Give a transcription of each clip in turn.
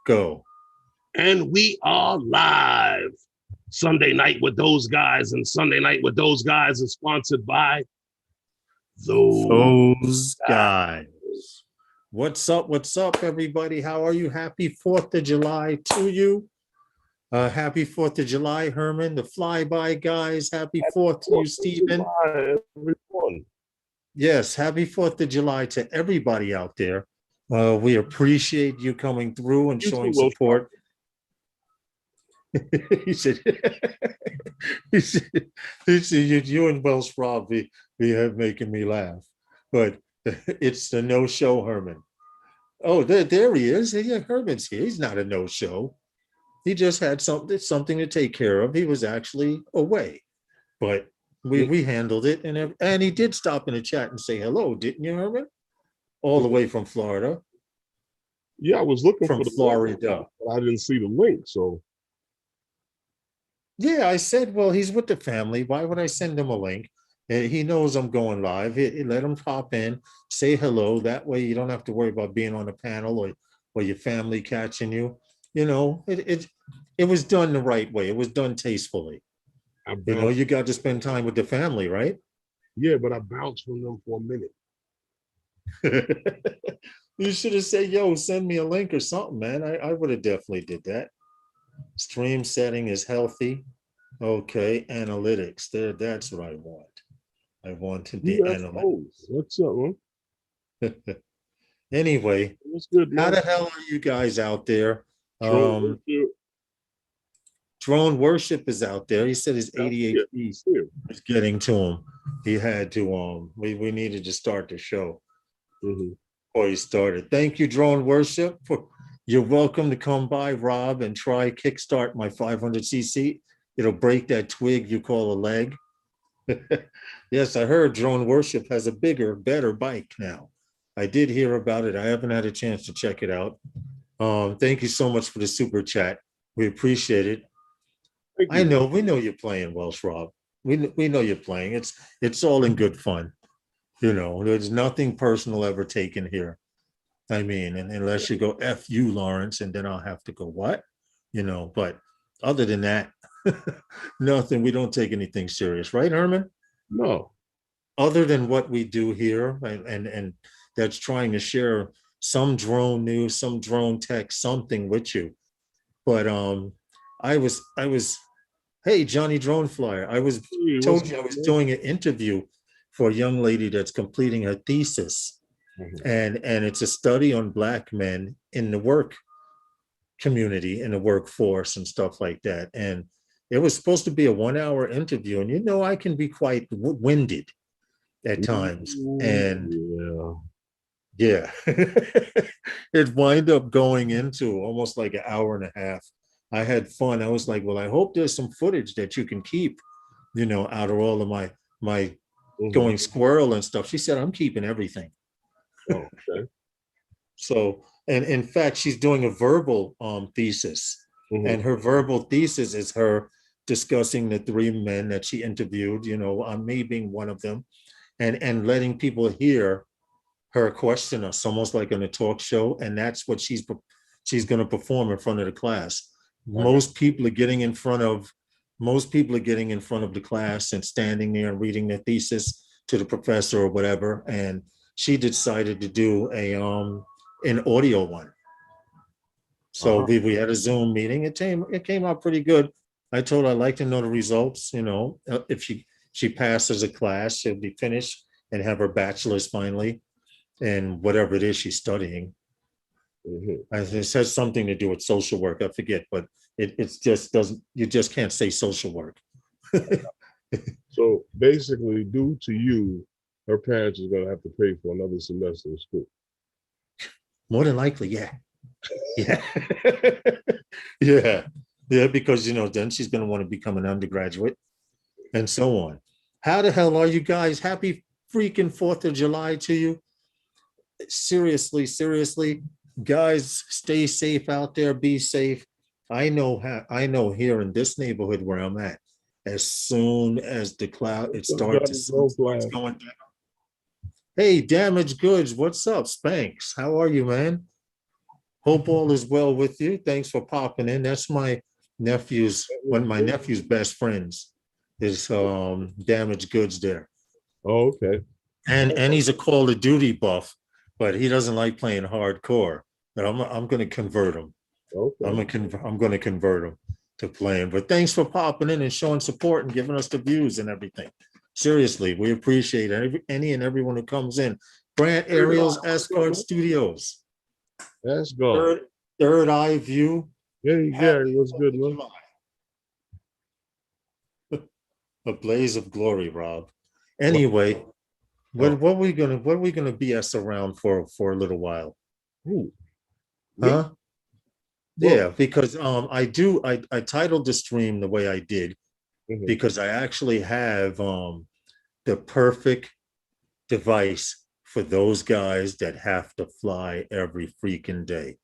Go. And we are live. Sunday Night with Those Guys, and Sunday Night with Those Guys is sponsored by Those guys. What's up? What's up, everybody? How are you? Happy 4th of July to you. Happy 4th of July, Herman, the flyby guys. Happy 4th to you, Stephen. Everyone. Yes, happy 4th of July to everybody out there. We appreciate you coming through and showing support. he said, you and Welsh Rob be making me laugh. But it's the no-show Herman. Oh, there he is. Yeah, Herman's here. He's not a no-show. He just had something to take care of. He was actually away. But we handled it, and he did stop in the chat and say hello, didn't you, Herman? All the way from Florida. Yeah, I was looking from for the Florida, but I didn't see the link. So yeah, I said, well, he's with the family. Why would I send him a link? He knows I'm going live. Let him hop in, say hello. That way, you don't have to worry about being on a panel or your family catching you. You know, it was done the right way. It was done tastefully. You know, you got to spend time with the family, right? Yeah, but I bounced from them for a minute. You should have said, yo, send me a link or something, man. I would have definitely did that. Stream setting is healthy. Okay, analytics. That's what I want. I wanted the analytics. What's up, man? Anyway, what's good, man? How the hell are you guys out there? Drone worship is out there. He said his ADHD is getting to him. He had to we needed to start the show before he started. Thank you, Drone Worship. You're welcome to come by, Rob, and try kickstart my 500cc. It'll break that twig you call a leg. Yes, I heard Drone Worship has a bigger, better bike now. I did hear about it. I haven't had a chance to check it out. Thank you so much for the super chat. We appreciate it. We know you're playing, Welsh Rob. We know you're playing. It's all in good fun. You know, there's nothing personal ever taken here. I mean, and unless you go F you, Lawrence, and then I'll have to go, what? You know, but other than that, nothing. We don't take anything serious, right, Herman? No. Other than what we do here, and that's trying to share some drone news, some drone tech, something with you. But I was, hey, Johnny Drone Flyer, told you I was doing an interview for a young lady that's completing her thesis. And it's a study on Black men in the work community, in the workforce and stuff like that. And it was supposed to be a 1-hour interview. And you know, I can be quite winded at times. And yeah, it wind up going into almost like an hour and a half. I had fun. I was like, well, I hope there's some footage that you can keep, you know, out of all of my going squirrel and stuff. She said, I'm keeping everything. Oh, okay. So, and in fact, she's doing a verbal thesis, and her verbal thesis is her discussing the 3 men that she interviewed, you know, me being one of them, and letting people hear her question us, almost like on a talk show. And that's what she's going to perform in front of the class. Most people are getting in front of the class and standing there and reading their thesis to the professor or whatever. And she decided to do an audio one. So we had a Zoom meeting. It came out pretty good. I told her I'd like to know the results. You know, if she passes a class, she'll be finished and have her bachelor's finally in whatever it is she's studying. It has something to do with social work. I forget, but it just doesn't. You just can't say social work. So basically, due to you, her parents are going to have to pay for another semester of school. More than likely, yeah. Yeah, because, you know, then she's going to want to become an undergraduate and so on. How the hell are you guys? Happy freaking 4th of July to you. Seriously, guys, stay safe out there. Be safe. I know here in this neighborhood where I'm at, as soon as the cloud, it starts going down. Hey, Damaged Goods, what's up? Spanx, how are you, man? Hope all is well with you. Thanks for popping in. That's my one of my nephew's best friends is Damaged Goods there. Oh, okay. And he's a Call of Duty buff, but he doesn't like playing hardcore. But I'm going to convert him. Okay. I'm going to convert him to playing. But thanks for popping in and showing support and giving us the views and everything. Seriously, we appreciate any and everyone who comes in. Grant Ariel's Escort Studios. That's gone. Third Eye View. Hey, Gary, what's good, man? A blaze of glory, Rob. Anyway, what are we gonna BS around for a little while? Ooh. Huh? Yeah, because I titled the stream the way I did because I actually have the perfect device for those guys that have to fly every freaking day.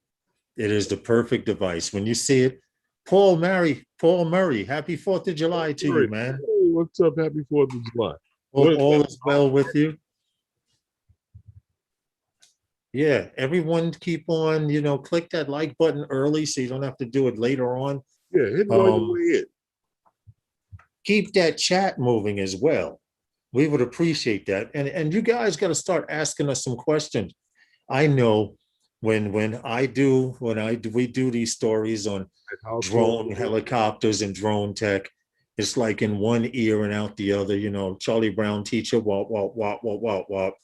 It is the perfect device. When you see it, Paul Murray, happy 4th of July to you, man. Hey, what's up? Happy 4th of July. All is well with you. Yeah, everyone keep on, click that like button early so you don't have to do it later on. Yeah, hit it on your way in. Keep that chat moving as well. We would appreciate that. And you guys got to start asking us some questions. I know when we do these stories on drone helicopters and drone tech, it's like in one ear and out the other, Charlie Brown teacher, wop, wop, wop, wop, wop, wop.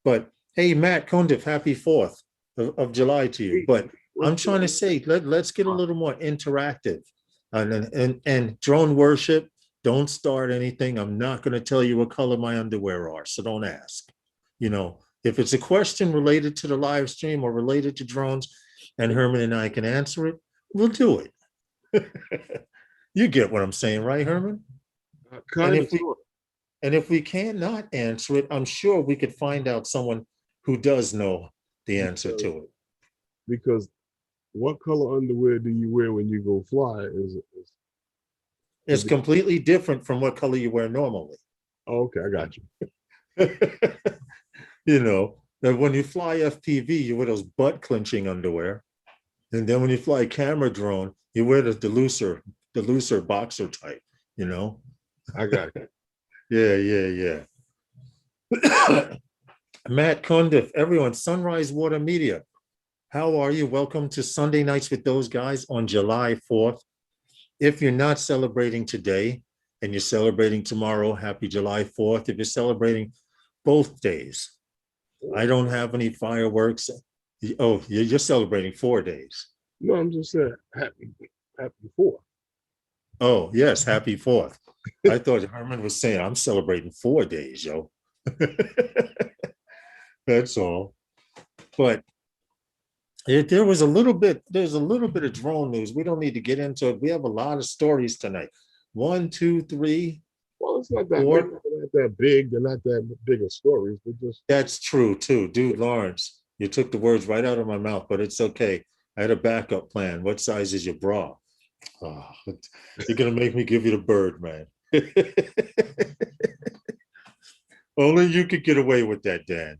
But hey, Matt Cundiff, happy 4th of July to you. But I'm trying to say, let's get a little more interactive. And drone worship, don't start anything. I'm not going to tell you what color my underwear are, so don't ask. If it's a question related to the live stream or related to drones, and Herman and I can answer it, we'll do it. You get what I'm saying, right, Herman? And if we cannot answer it, I'm sure we could find out someone who does know the answer to it. Because what color underwear do you wear when you go fly? It's completely different from what color you wear normally. Oh, okay, I got you. That when you fly FPV, you wear those butt clenching underwear. And then when you fly camera drone, you wear the looser boxer type, I got it. Yeah. Matt Cundiff, everyone, Sunrise Water Media. How are you? Welcome to Sunday Nights with Those Guys on July 4th. If you're not celebrating today and you're celebrating tomorrow, happy July 4th. If you're celebrating both days, I don't have any fireworks. Oh, you're celebrating 4 days. No, I'm just saying happy 4th. Oh, yes, happy 4th. I thought Herman was saying I'm celebrating 4 days, yo. That's all. But there's a little bit of drone news. We don't need to get into it. We have a lot of stories tonight. 1, 2, 3. Well, it's not that big. They're not that big. They're not that big of stories. That's true too, dude. Lawrence, you took the words right out of my mouth, but it's okay. I had a backup plan. What size is your bra? Oh, you're gonna make me give you the bird, man. Only you could get away with that, Dan.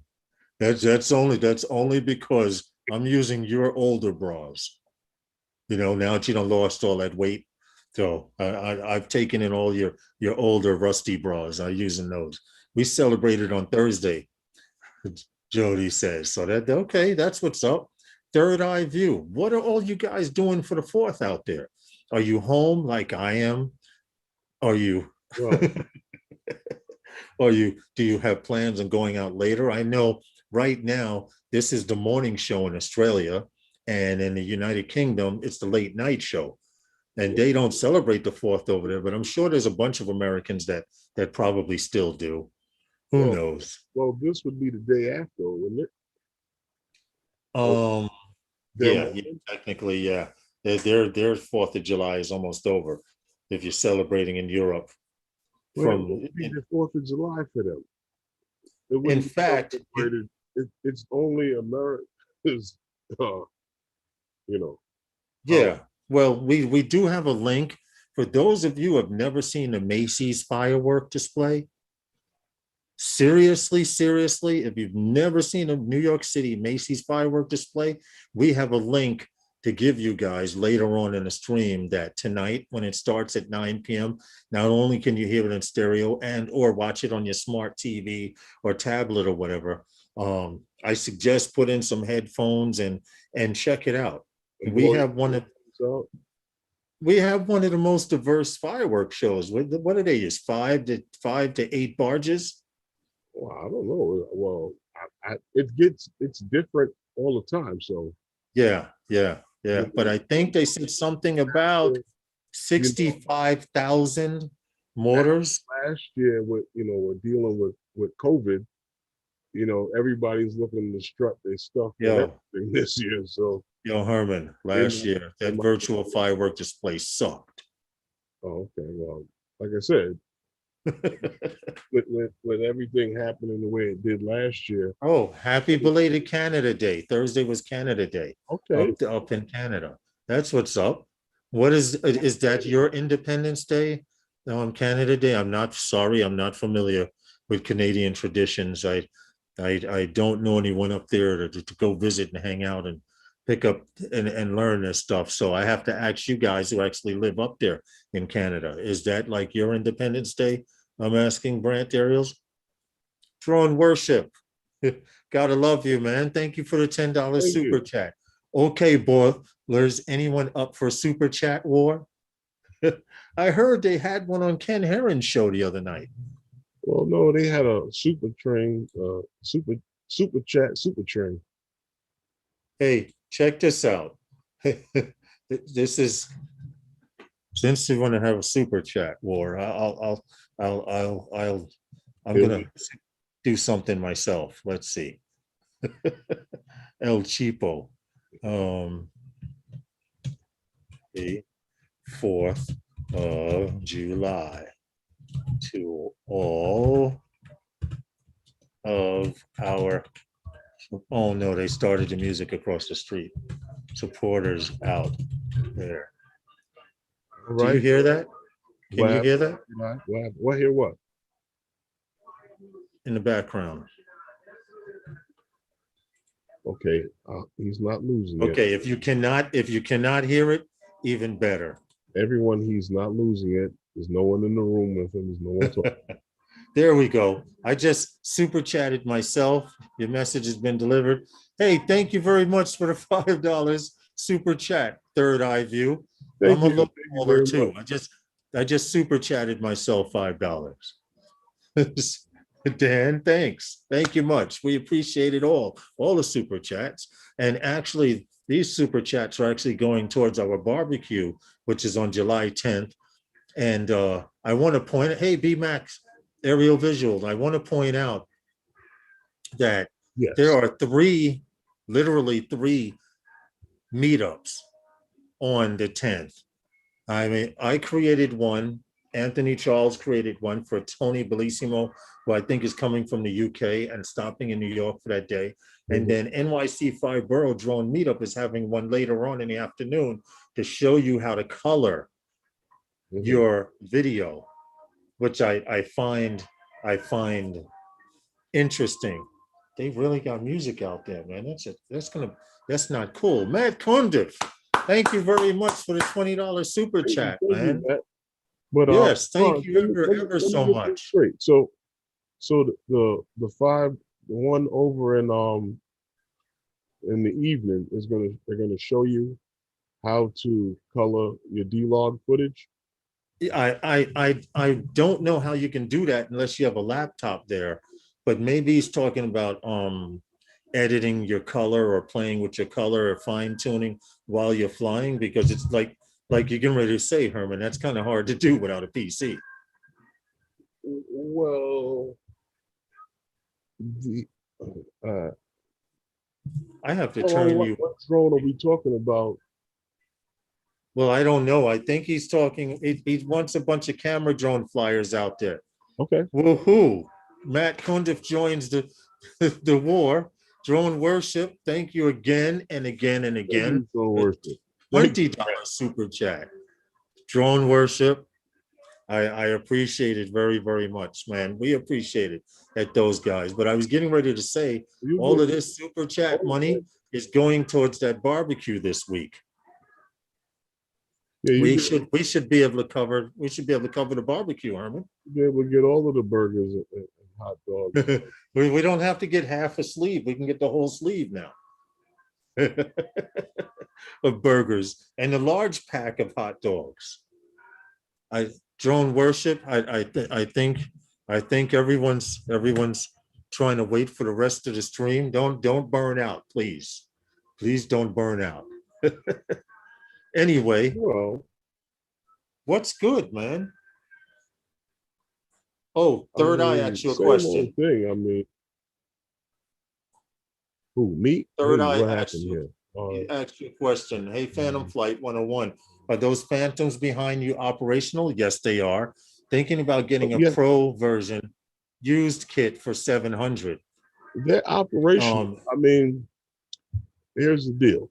That's only because I'm using your older bras. Now that you lost all that weight. So I've taken in all your older rusty bras. I'm using those. We celebrated on Thursday, Jody says. So that's what's up. Third Eye View. What are all you guys doing for the 4th out there? Are you home like I am? Are you? Do you have plans on going out later? I know right now this is the morning show in Australia, and in the United Kingdom, it's the late night show. And they don't celebrate the 4th over there, but I'm sure there's a bunch of Americans that probably still do. Who knows? Well, this would be the day after, wouldn't it? Yeah, technically, yeah. Their 4th of July is almost over if you're celebrating in Europe. The 4th of July for them. In fact, it's only America's, Yeah. Well, we do have a link for those of you who have never seen the Macy's firework display. seriously, seriously, if you've never seen a New York City Macy's firework display, we have a link to give you guys later on in the stream that tonight, when it starts at 9 p.m., not only can you hear it in stereo and or watch it on your smart TV or tablet or whatever, I suggest put in some headphones and check it out. We have one of the most diverse fireworks shows. What do they use? Five to eight barges? Well, I don't know. Well, it's different all the time. So yeah. But I think they said something about 65,000 mortars. Last year, with we're dealing with COVID. Everybody's looking to strut their stuff and everything this year. So, Herman, last year that virtual firework display sucked. Oh, okay. Well, like I said, with everything happening the way it did last year. Oh, happy belated Canada Day. Thursday was Canada Day. Okay. Up in Canada. That's what's up. What is that your Independence Day on Canada Day? I'm not familiar with Canadian traditions. I don't know anyone up there to go visit and hang out and pick up and learn this stuff. So I have to ask you guys who actually live up there in Canada. Is that like your Independence Day? I'm asking Brant Ariels. Drone Worship. Gotta love you, man. Thank you for the $10 super chat. Okay, boy. There's anyone up for super chat war? I heard they had one on Ken Herron's show the other night. Well, no, they had a super train. Hey, check this out. This is, since you want to have a super chat war, I'm gonna do something myself. Let's see. El Cheapo. The 4th of July to all of our, oh no, they started the music across the street. Supporters out there. Right. Do you hear that? Can you hear that? What hear what? In the background. Okay, he's not losing it. Okay, if you cannot hear it, even better. Everyone, he's not losing it. There's no one in the room with him. There's no one talking. There we go. I just super chatted myself. Your message has been delivered. Hey, thank you very much for the $5 super chat, Third Eye View. I'm a little older too. I just super chatted myself $5. Dan, thanks. Thank you much. We appreciate it all the super chats. And actually, these super chats are actually going towards our barbecue, which is on July 10th. And I want to point, hey, B-Max, Aerial Visual, I want to point out that there are literally three meetups on the 10th. I mean, I created one. Anthony Charles created one for Tony Bellissimo, who I think is coming from the UK and stopping in New York for that day. And then NYC 5 Borough Drone Meetup is having one later on in the afternoon to show you how to color your video, which I find interesting. They really got music out there, man. That's not cool. Matt Condiff, thank you very much for the $20 super chat, man. But yes, thank you ever so much. Great. So the one over in the evening they're gonna show you how to color your D-Log footage. I don't know how you can do that unless you have a laptop there, but maybe he's talking about editing your color or playing with your color or fine tuning while you're flying, because it's like you're getting ready to say, Herman, that's kind of hard to do without a PC. Well, I have to turn you. What drone are we talking about? Well, I don't know. I think he's talking, he wants a bunch of camera drone flyers out there. Okay. Woohoo. Matt Condiff joins the war. Drone Worship, thank you again and again and again. $20 super chat. Drone Worship, I appreciate it very, very much, man. We appreciate it at those guys. But I was getting ready to say You all get of this super chat all of money that. is going towards that barbecue this week. Yeah, We should be able to cover the barbecue, Herman. be able to get all of the burgers and hot dogs. We don't have to get half a sleeve. We can get the whole sleeve now of burgers and a large pack of hot dogs. Drone worship. I think everyone's trying to wait for the rest of the stream. Don't burn out, please. Please don't burn out. Anyway, Well, what's good, man? Oh, I Third Eye mean, asked you a same old question. thing. I mean, who, me? Third Who? Eye What asked happened here? he asked you a question. Hey, Phantom Flight 101. Are those Phantoms behind you operational? Yes, they are. Thinking about getting a Yeah, pro version used kit for 700. they're operational. I mean, here's the deal.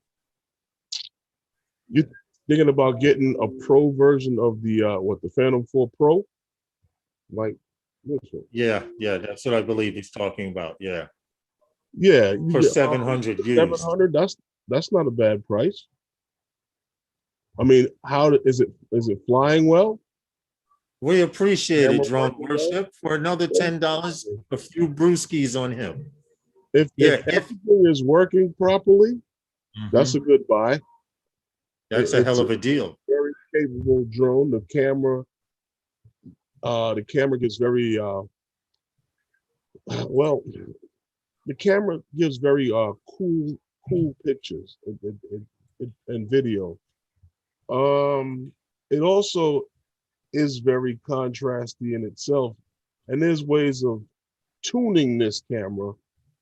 You thinking about getting a pro version of the the Phantom 4 Pro? Like this one. Yeah, that's what I believe he's talking about. Yeah, Yeah, you for get 700 used. 700. That's not a bad price. I mean, is it flying well? We appreciate it, Camera Drone working well? Worship. For another Yeah. $10, a few brewskis on him. If Yeah, everything is working properly, that's a good buy. that's a hell of a deal. Very capable drone. The camera gets very well. The camera gives very cool pictures and video. It also is very contrasty in itself, and there's ways of tuning this camera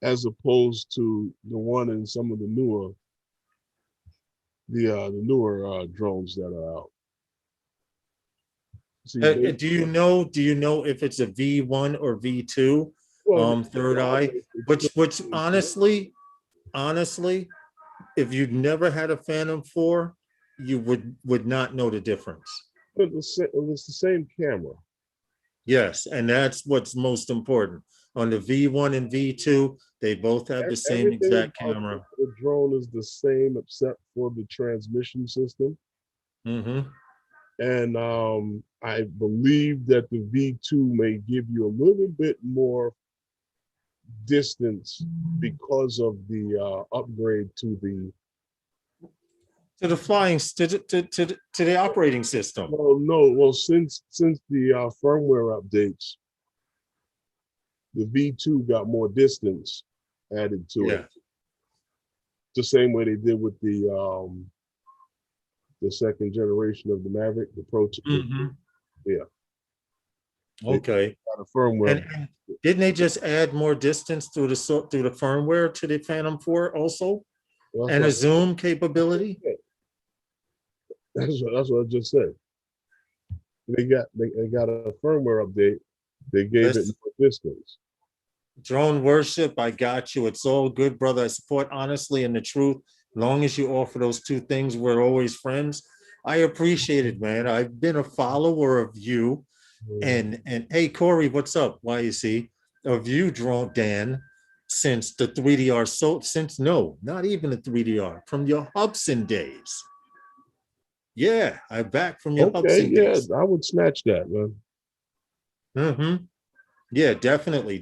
as opposed to the one in some of the newer drones that are out. See, Do you know if it's a V1 or V2? Third Eye, which honestly, if you'd never had a Phantom 4, you would not know the difference. it's the same camera. Yes, and that's what's most important. On the V1 and V2, they both have the same Everything exact about camera. the drone is the same except for the transmission system. And I believe that the V2 may give you a little bit more distance because of the upgrade to the the operating system. well, since the firmware updates, the V2 got more distance added to it. The same way they did with the second generation of the Maverick, the Pro 2. Yeah. Okay. Got a firmware. And didn't they just add more distance through the firmware to the Phantom 4 also? And a zoom capability? That's what I just said. They got a firmware update. They gave it more distance. Drone worship, I got you. It's all good, brother. I support honestly and the truth. Long as you offer those two things, we're always friends. I appreciate it, man. I've been a follower of you. And hey, Corey, what's up? YC of you, Drone Dan, since the 3DR. No, not even the 3DR, from your Hubson days. Yeah, I'm back from your Hubson days. I would snatch that, man. Yeah, definitely.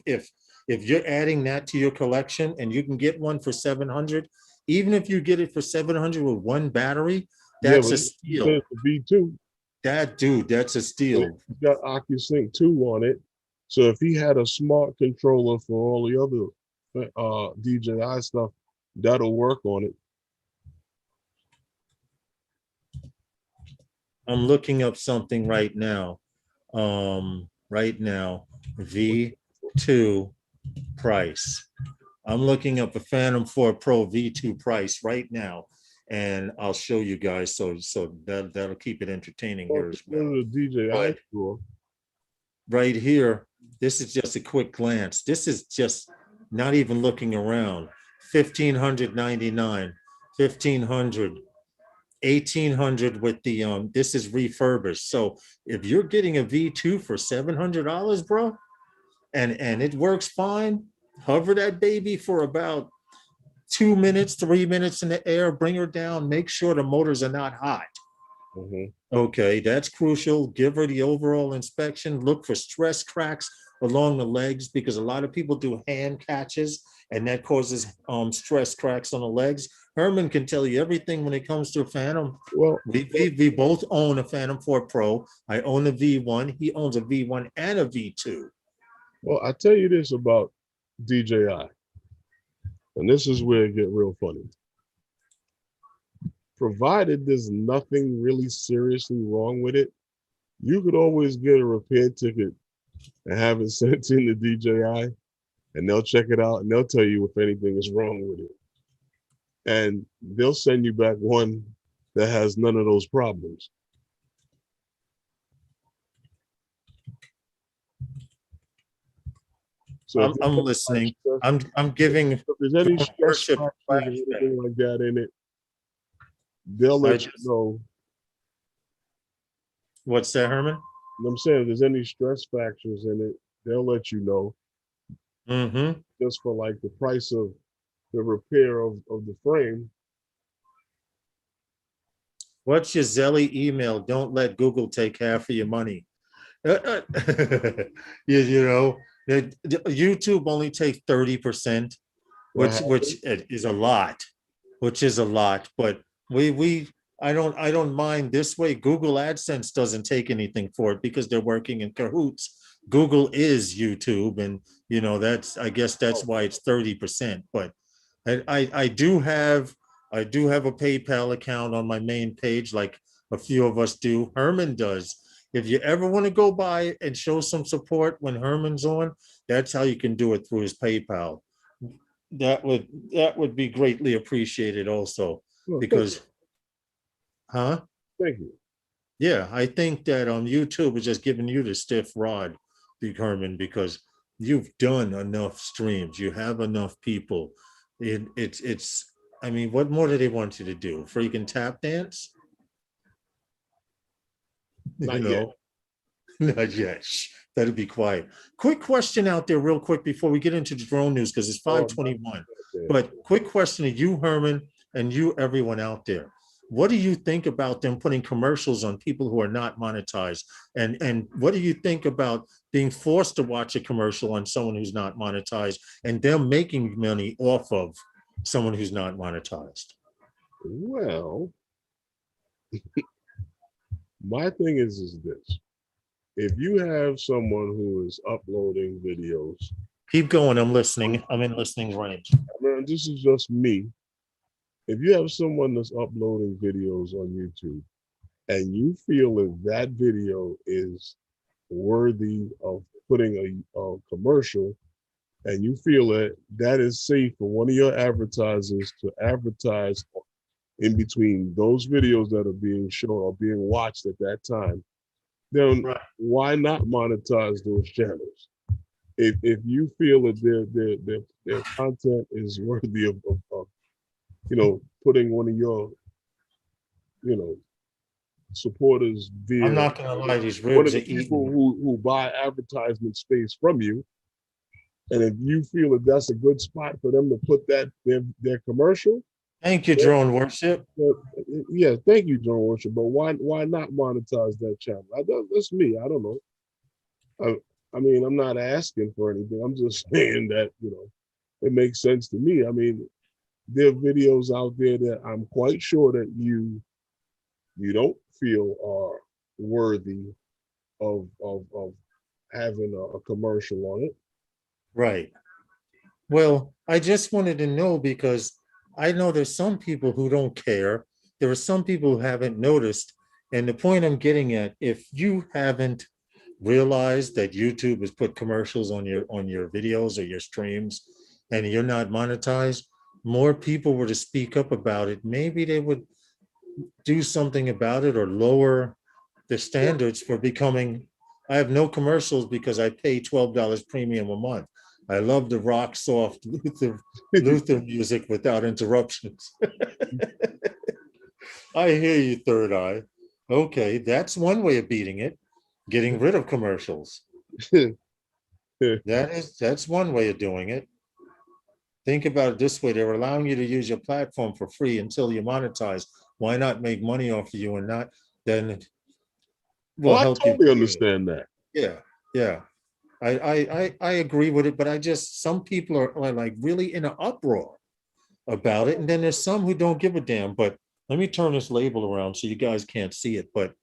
If you're adding that to your collection and you can get one for 700, even if you get it for 700 with one battery, that's a steal. V2. That's a steal. It's got OcuSync 2 on it. So if he had a smart controller for all the other DJI stuff, that'll work on it. I'm looking up something right now. V2 price. I'm looking up a Phantom 4 Pro V2 price right now, and I'll show you guys. So that'll keep it entertaining here as well. The DJI store. Right here, this is just a quick glance. This is just not even looking around. $1,599, $1,500, 1,800 with the this is refurbished. So if you're getting a V2 for $700, bro, and it works fine, hover that baby for about 2 minutes, 3 minutes in the air, bring her down, make sure the motors are not hot. Okay, that's crucial. Give her the overall inspection. Look for stress cracks along the legs, because a lot of people do hand catches and that causes stress cracks on the legs. Herman can tell you everything when it comes to a Phantom. Well, we both own a Phantom 4 Pro. I own a V1. He owns a V1 and a V2. well, I tell you this about DJI, and this is where it get real funny. Provided there's nothing really seriously wrong with it, you could always get a repair ticket and have it sent in to DJI, and they'll check it out and they'll tell you if anything is wrong with it. And they'll send you back one that has none of those problems. So I'm listening. I'm giving. if there's any stress worship fractures or anything like that in it, they'll let you know. What's that, Herman? I'm saying if there's any stress fractures in it, they'll let you know. Just for like the price of the repair of the frame. What's your Zelly email? Don't let Google take half of your money. You know, YouTube only takes 30%, which is a lot, But I don't mind this way. Google AdSense doesn't take anything for it because they're working in cahoots. Google is YouTube, and you know I guess that's why it's 30%. But I do have a PayPal account on my main page, like a few of us do. Herman does. If you ever want to go by and show some support when Herman's on, that's how you can do it, through his PayPal. That would be greatly appreciated also, because, huh? Thank you. Yeah, I think that YouTube is just giving you the stiff rod, Herman, because you've done enough streams. You have enough people. It's. I mean, what more do they want you to do? Freaking tap dance? Not yet. Not yet. Shh, better be quiet. Quick question out there real quick before we get into the drone news, because it's 5:21. But quick question to you, Herman, and you, everyone out there. What do you think about them putting commercials on people who are not monetized? And what do you think about being forced to watch a commercial on someone who's not monetized, and them making money off of someone who's not monetized? Well, my thing is this. If you have someone who is uploading videos. Keep going, I'm listening. I'm in listening range. This is just me. If you have someone that's uploading videos on YouTube and you feel that video is worthy of putting a commercial, and you feel that is safe for one of your advertisers to advertise in between those videos that are being shown or being watched at that time, then why not monetize those channels? If you feel that their content is worthy of putting one of your supporters via, I'm not gonna lie, these one ribs of are the people eating. who buy advertisement space from you, and if you feel that that's a good spot for them to put their commercial. Thank you, Drone Worship. Yeah, thank you, Drone Worship. But why not monetize that channel? That's me. I don't know. I mean, I'm not asking for anything. I'm just saying that it makes sense to me. I mean, there are videos out there that I'm quite sure that you don't feel are worthy of having a commercial on it. Right. Well, I just wanted to know, because I know there's some people who don't care. There are some people who haven't noticed. And the point I'm getting at, if you haven't realized that YouTube has put commercials on your videos or your streams, and you're not monetized, more people were to speak up about it, maybe they would do something about it or lower the standards for becoming. I have no commercials because I pay $12 premium a month. I love the rock soft Luther music without interruptions. I hear you, Third Eye. Okay, that's one way of beating it. Getting rid of commercials. That's one way of doing it. Think about it this way: they're allowing you to use your platform for free until you monetize. Why not make money off of you and not then it will Well, I help you? totally understand that. Yeah, yeah. I agree with it, but I just some people are like really in an uproar about it, and then there's some who don't give a damn. But let me turn this label around so you guys can't see it. But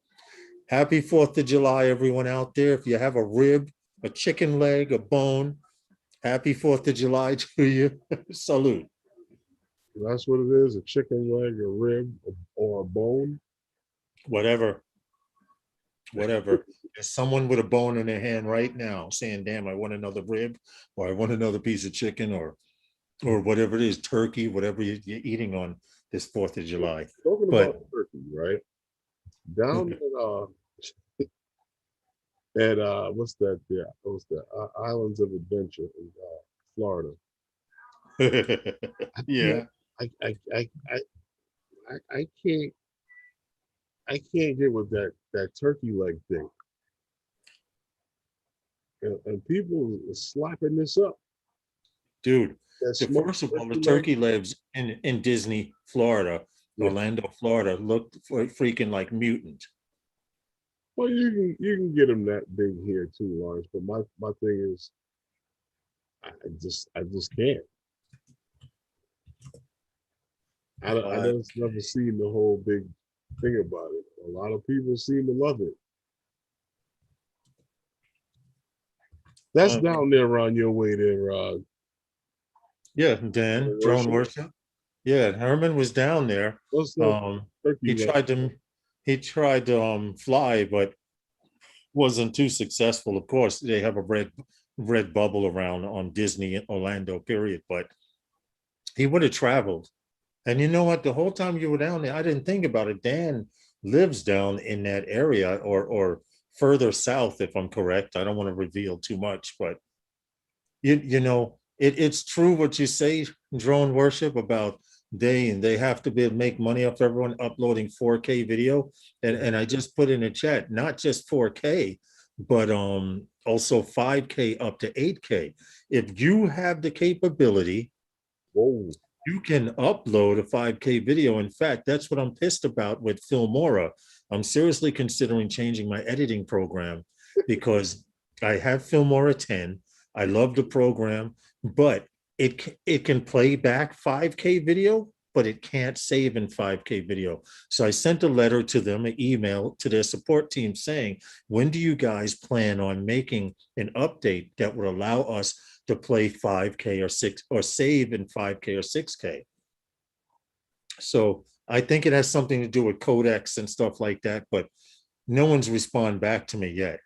happy 4th of July, everyone out there. If you have a rib, a chicken leg, a bone, happy 4th of July to you. Salute. That's what it is, a chicken leg, a rib, or a bone. Whatever, whatever. There's someone with a bone in their hand right now saying, damn, I want another rib, or I want another piece of chicken, or whatever it is, turkey, whatever you're eating on this 4th of July. Talking But about turkey, right? Down at what's that? Yeah, what's that? Islands of Adventure in Florida. yeah. I can't get with that turkey leg thing. And people are slapping this up. Dude, That the smoked first of all, the turkey leg. turkey legs in Disney, Florida, Yeah. Orlando, Florida, looked freaking like mutant. Well, you can get them that big here too, Lawrence. But my thing is, I just can't. I just never seen the whole big thing about it. A lot of people seem to love it. That's down there around your way there, Yeah, Dan, drone worship. Yeah, Herman was down there. What's that turkey He leg? tried to fly, but wasn't too successful. Of course, they have a red bubble around on Disney Orlando, period. But he would have traveled. And you know what? The whole time you were down there, I didn't think about it. Dan lives down in that area or further south, if I'm correct. I don't want to reveal too much, but you know, it's true what you say, drone worship, about they have to make money off everyone uploading 4K video. And I just put in a chat, not just 4K, but also 5K up to 8K. If you have the capability, Whoa. you can upload a 5K video. In fact, that's what I'm pissed about with Filmora. I'm seriously considering changing my editing program because I have Filmora 10. I love the program, but it can play back 5K video, but it can't save in 5K video. So I sent a letter to them, an email to their support team saying, when do you guys plan on making an update that would allow us to play 5K or 6 or save in 5K or 6K? So I think it has something to do with codecs and stuff like that, but no one's responded back to me yet.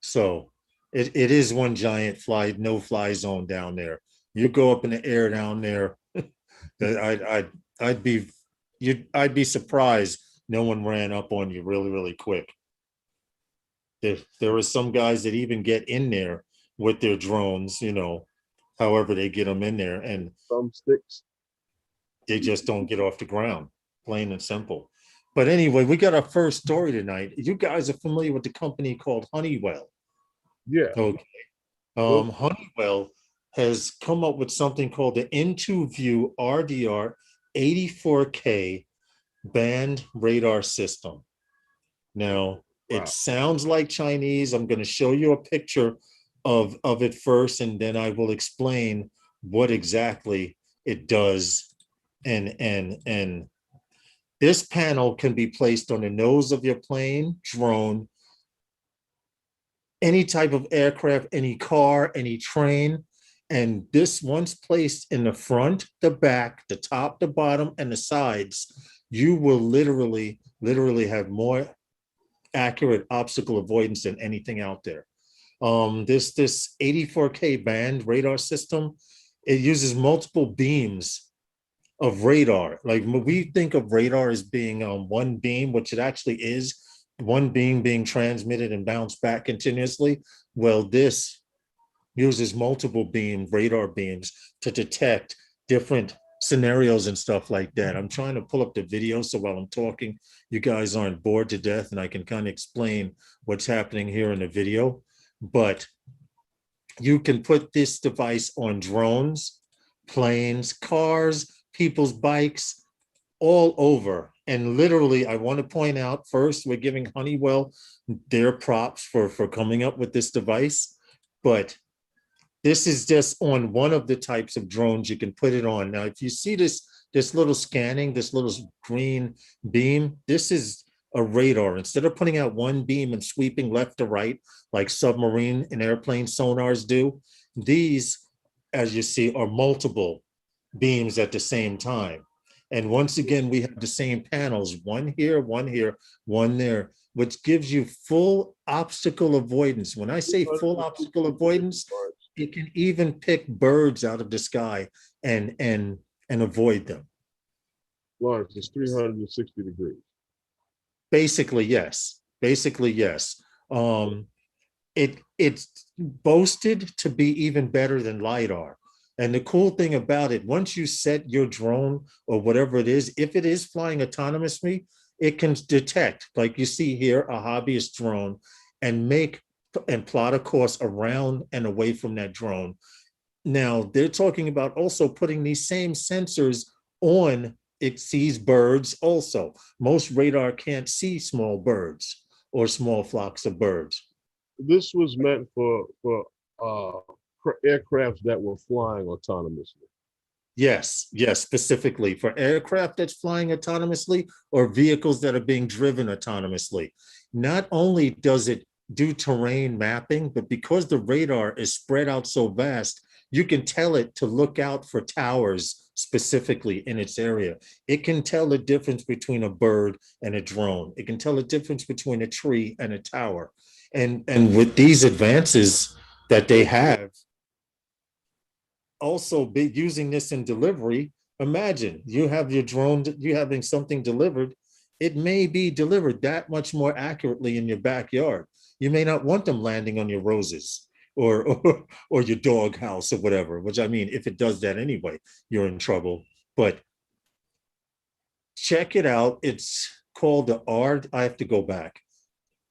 So it is one giant no-fly zone down there. You go up in the air down there, I'd be surprised no one ran up on you really, really quick. There are some guys that even get in there with their drones, you know, however they get them in there, and Thumbsticks. they just don't get off the ground, plain and simple. But anyway, we got our first story tonight. You guys are familiar with the company called Honeywell. Yeah. Okay. Honeywell has come up with something called the IntuView RDR 84K band radar system. Now, it sounds like Chinese. I'm going to show you a picture of it first, and then I will explain what exactly it does. And this panel can be placed on the nose of your plane, drone, any type of aircraft, any car, any train. And this, once placed in the front, the back, the top, the bottom, and the sides, you will literally have more accurate obstacle avoidance than anything out there. This 84K band radar system, it uses multiple beams of radar. Like we think of radar as being one beam, which it actually is, one beam being transmitted and bounced back continuously. Well, this uses multiple radar beams to detect different scenarios and stuff like that. I'm trying to pull up the video so while I'm talking, you guys aren't bored to death and I can kind of explain what's happening here in the video. But you can put this device on drones, planes, cars, people's bikes, all over. And literally, I want to point out first, we're giving Honeywell their props for coming up with this device, but this is just on one of the types of drones you can put it on. Now, if you see this little scanning, this little green beam, this is a radar. Instead of putting out one beam and sweeping left to right, like submarine and airplane sonars do, these, as you see, are multiple beams at the same time. And once again, we have the same panels, one here, one there, which gives you full obstacle avoidance. When I say full obstacle avoidance, it can even pick birds out of the sky and avoid them. Lawrence, it's 360 degrees. Basically, yes. Basically, yes. It's boasted to be even better than LiDAR. And the cool thing about it, once you set your drone or whatever it is, if it is flying autonomously, it can detect, like you see here, a hobbyist drone and plot a course around and away from that drone. Now, they're talking about also putting these same sensors on, it sees birds also. Most radar can't see small birds or small flocks of birds. This was meant for aircrafts that were flying autonomously. Yes, specifically for aircraft that's flying autonomously or vehicles that are being driven autonomously. Not only does it do terrain mapping, but because the radar is spread out so vast, you can tell it to look out for towers specifically in its area. It can tell the difference between a bird and a drone. It can tell the difference between a tree and a tower. And with these advances that they have, also be using this in delivery, imagine you have your drone, you having something delivered, it may be delivered that much more accurately in your backyard. You may not want them landing on your roses or your dog house or whatever, which I mean, if it does that anyway, you're in trouble. But check it out. It's called the ARD. I have to go back.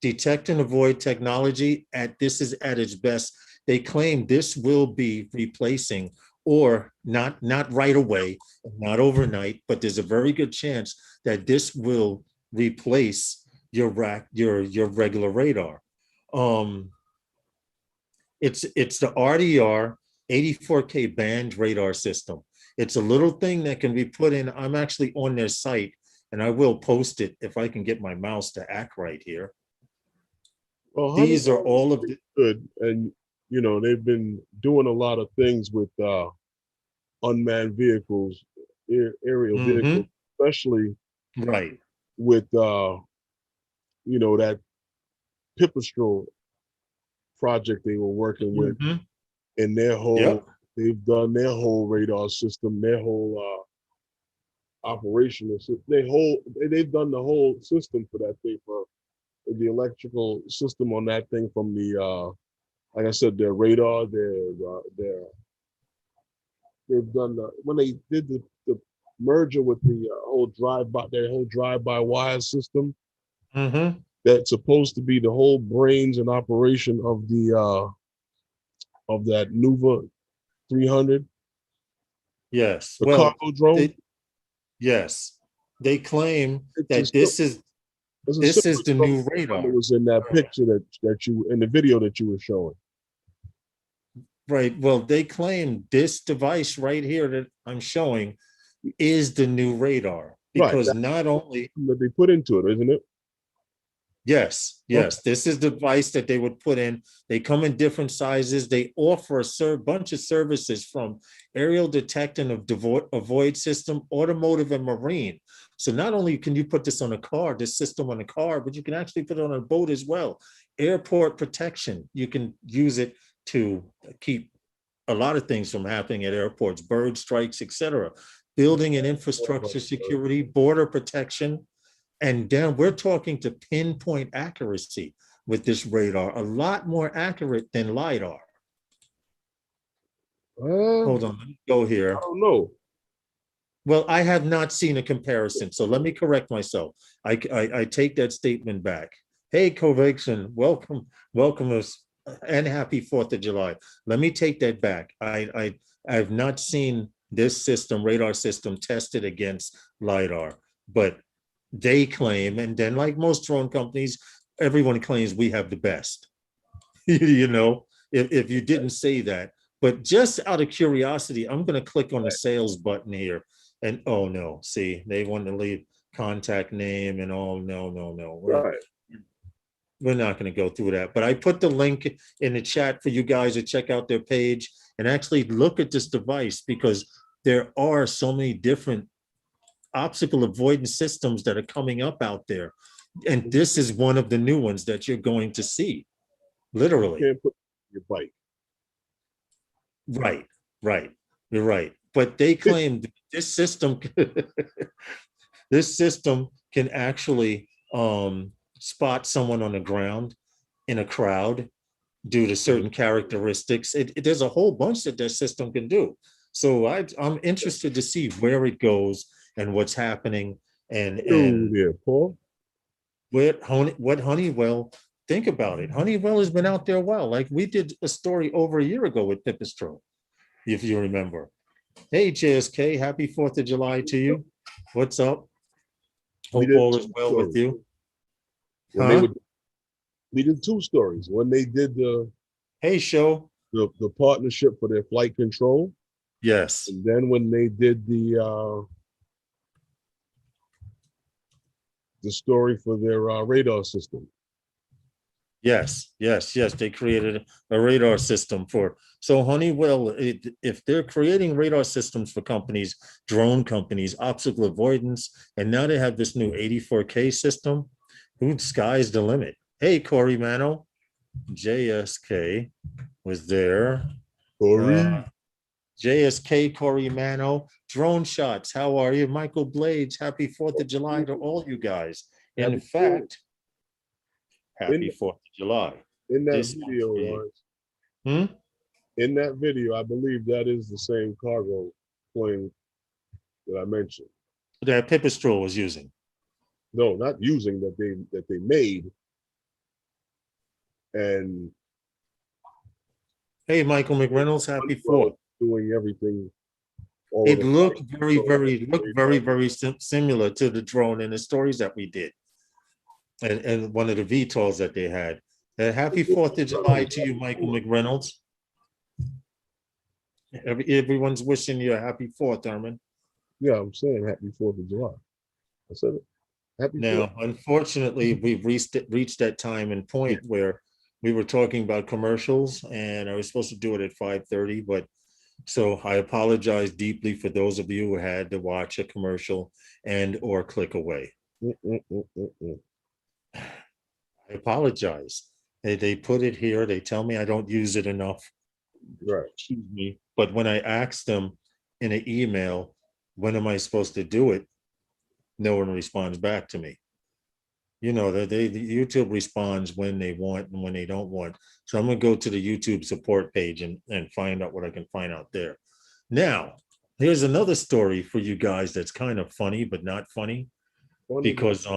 Detect and avoid technology. This is at its best. They claim this will be replacing, or not right away, not overnight, but there's a very good chance that this will replace your regular radar. It's the RDR 84K band radar system. It's a little thing that can be put in. I'm actually on their site, and I will post it if I can get my mouse to act right here. Well, these are all of the good, and you know they've been doing a lot of things with unmanned vehicles, aerial vehicles, especially right with you know that Pipistrel project they were working with, and their whole they've done their whole radar system, their whole operational system, they've done the whole system for that thing, for the electrical system on that thing, from the like I said, their radar, they've done when they did the merger with the whole drive-by wire system. That's supposed to be the whole brains and operation of the of that Nuva 300. Yes, the cargo drone. Yes, they claim that this is the new radar. It was in that picture that you, in the video that you were showing. Right. Well, they claim this device right here that I'm showing is the new radar, because not only that they put into it, isn't it? Yes, this is the device that they would put in. They come in different sizes. They offer a bunch of services, from aerial detect and avoid system, automotive, and marine. So not only can you put this on a car, this system on a car, but you can actually put it on a boat as well. Airport protection, you can use it to keep a lot of things from happening at airports, bird strikes, etc. Building and infrastructure security, border protection. And then we're talking to pinpoint accuracy with this radar, a lot more accurate than LiDAR. Hold on, let me go here. I don't know. Well, I have not seen a comparison, so let me correct myself. I take that statement back. Hey, Covaxion, welcome us, and happy 4th of July. Let me take that back. I've not seen this system, radar system, tested against LiDAR, but they claim, and then like most drone companies, everyone claims we have the best. You know, if you didn't say that, but just out of curiosity, I'm going to click on the sales button here. And oh no, see, they want to leave contact name and oh no. Right. We're not going to go through that. But I put the link in the chat for you guys to check out their page and actually look at this device, because there are so many different obstacle avoidance systems that are coming up out there. And this is one of the new ones that you're going to see, literally. You can't put your bike. Right. You're right. But they claim this system, this system can actually spot someone on the ground in a crowd due to certain characteristics. There's a whole bunch that that system can do. So I'm interested to see where it goes and what's happening. And Yeah, Paul. what Honeywell, think about it. Honeywell has been out there a while. Like we did a story over a year ago with Pipistrel, if you remember. Hey, JSK, happy 4th of July to you. What's up? Hope all is well with you. We did 2 stories. When they did the partnership for their flight control. Yes. And then when they did the story for their radar system. Yes. They created a radar system for, so Honeywell, if they're creating radar systems for companies, drone companies, obstacle avoidance, and now they have this new 84K system, sky's the limit. Hey, Corey Mano, JSK was there. JSK, Corey Mano, drone shots. How are you? Michael Blades, happy 4th of July to all you guys. In fact, happy 4th of July. In that video, in that video, I believe that is the same cargo plane that I mentioned. That Pipistrel was using. No, not using, that they made. And hey, Michael McReynolds, happy 4th. Doing everything. It looked very similar to the drone and the stories that we did, and one of the VTOLs that they had. Happy 4th of July to you, Michael McReynolds. Everyone's wishing you a happy 4th, Herman. Yeah, I'm saying happy 4th of July. I said it. Happy now, 4th. Unfortunately, we've reached that time and point where we were talking about commercials, and I was supposed to do it at 5:30, but so I apologize deeply for those of you who had to watch a commercial and or click away. I apologize. They put it here. They tell me I don't use it enough. Right. Excuse me. But when I asked them in an email, when am I supposed to do it? No one responds back to me. You know, the YouTube responds when they want and when they don't want. So I'm going to go to the YouTube support page and find out what I can find out there. Now, here's another story for you guys that's kind of funny, but not funny. Because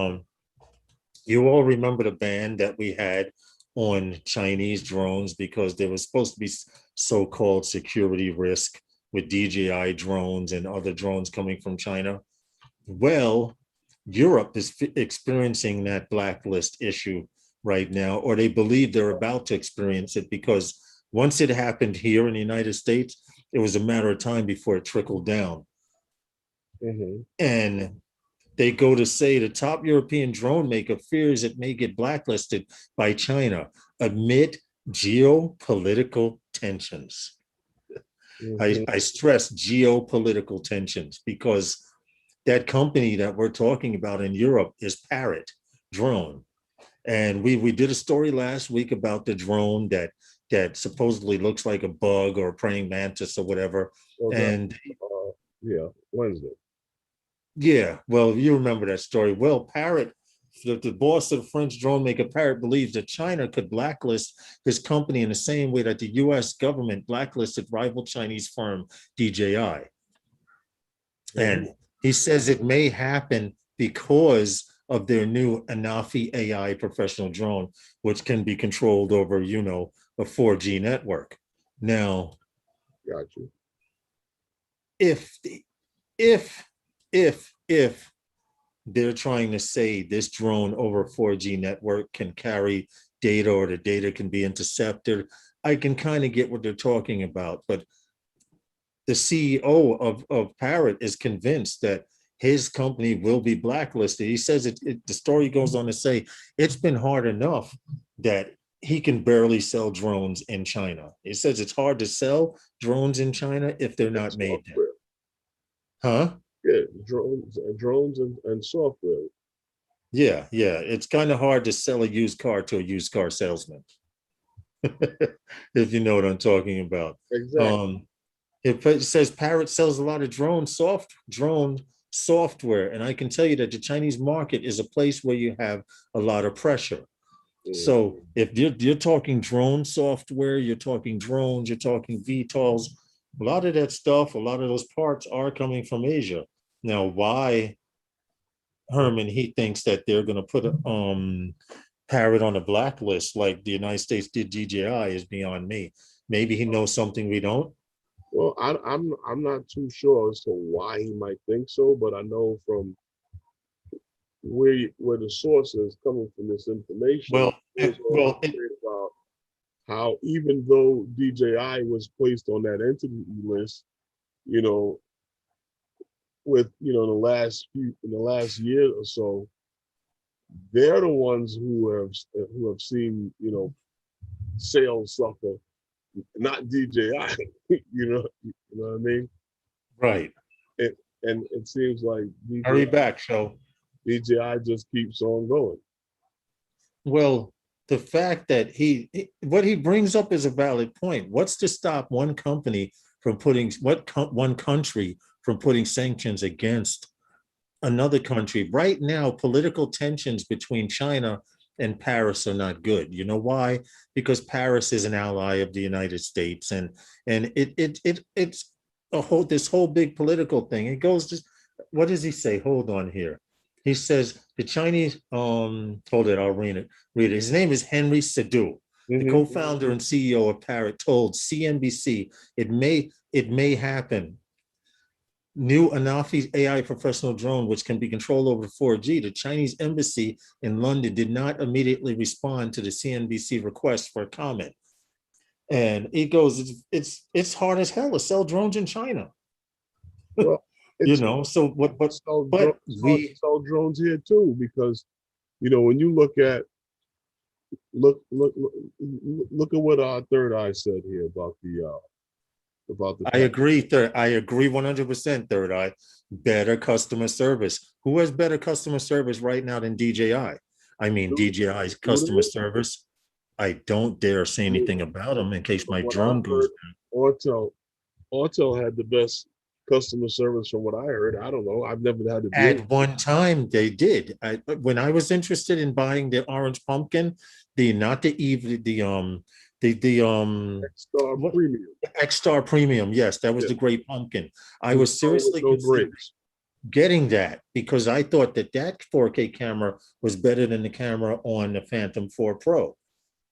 you all remember the ban that we had on Chinese drones because there was supposed to be so-called security risk with DJI drones and other drones coming from China. Well, Europe is experiencing that blacklist issue right now, or they believe they're about to experience it, because once it happened here in the United States, it was a matter of time before it trickled down. And they go to say the top European drone maker fears it may get blacklisted by China amid geopolitical tensions. I stress geopolitical tensions because that company that we're talking about in Europe is Parrot Drone. And we did a story last week about the drone that supposedly looks like a bug or a praying mantis or whatever. And Wednesday. Yeah, well, you remember that story. Well, Parrot, the boss of the French drone maker Parrot, believes that China could blacklist his company in the same way that the US government blacklisted rival Chinese firm DJI. And He says it may happen because of their new Anafi AI professional drone, which can be controlled over, a 4G network. Now, Got you. if if if they're trying to say this drone over a 4G network can carry data or the data can be intercepted, I can kind of get what they're talking about. But the CEO of Parrot is convinced that his company will be blacklisted. He says the story goes on to say it's been hard enough that he can barely sell drones in China. He says it's hard to sell drones in China if they're not made there. Huh? Yeah, drones and software. Yeah. It's kind of hard to sell a used car to a used car salesman, if you know what I'm talking about. Exactly. It says Parrot sells a lot of drone software, and I can tell you that the Chinese market is a place where you have a lot of pressure. So if you're talking drone software, you're talking drones, you're talking VTOLs, a lot of that stuff, a lot of those parts are coming from Asia. Now, why Herman he thinks that they're going to put Parrot on a blacklist like the United States did DJI is beyond me. Maybe he knows something we don't. Well, I'm not too sure as to why he might think so, but I know from where the source is coming from this information. Well, About how even though DJI was placed on that entity list, you know, with in the last year or so, they're the ones who have seen sales suffer, not DJI. You know what I mean? right. And it seems like Hurry back, show. DJI just keeps on going. Well, the fact that what he brings up is a valid point. What's to stop one company from one country from putting sanctions against another country? Right now, political tensions between China and Paris are not good. You know why? Because Paris is an ally of the United States, and it's this whole big political thing. It goes to, what does he say? Hold on here. He says the Chinese, hold it, I'll read it. His name is Henry Sadu, the co-founder and CEO of Parrot, told CNBC it may happen. New Anafi AI professional drone, which can be controlled over 4G. The Chinese embassy in London did not immediately respond to the CNBC request for a comment. And it goes, it's hard as hell to sell drones in China. Well, So what? But we sell drones here too, because when you look at what our third eye said here about the. I agree. I agree 100%. Third eye, better customer service. Who has better customer service right now than DJI? I mean, DJI's customer service. I don't dare say anything about them in case my drone goes down. Autel had the best customer service from what I heard. I don't know. I've never had to deal. At one time, they did. When I was interested in buying the orange pumpkin, X-Star Premium. X-Star Premium, yes, that was the great pumpkin. I was seriously considering getting that because I thought that 4K camera was better than the camera on the Phantom 4 Pro.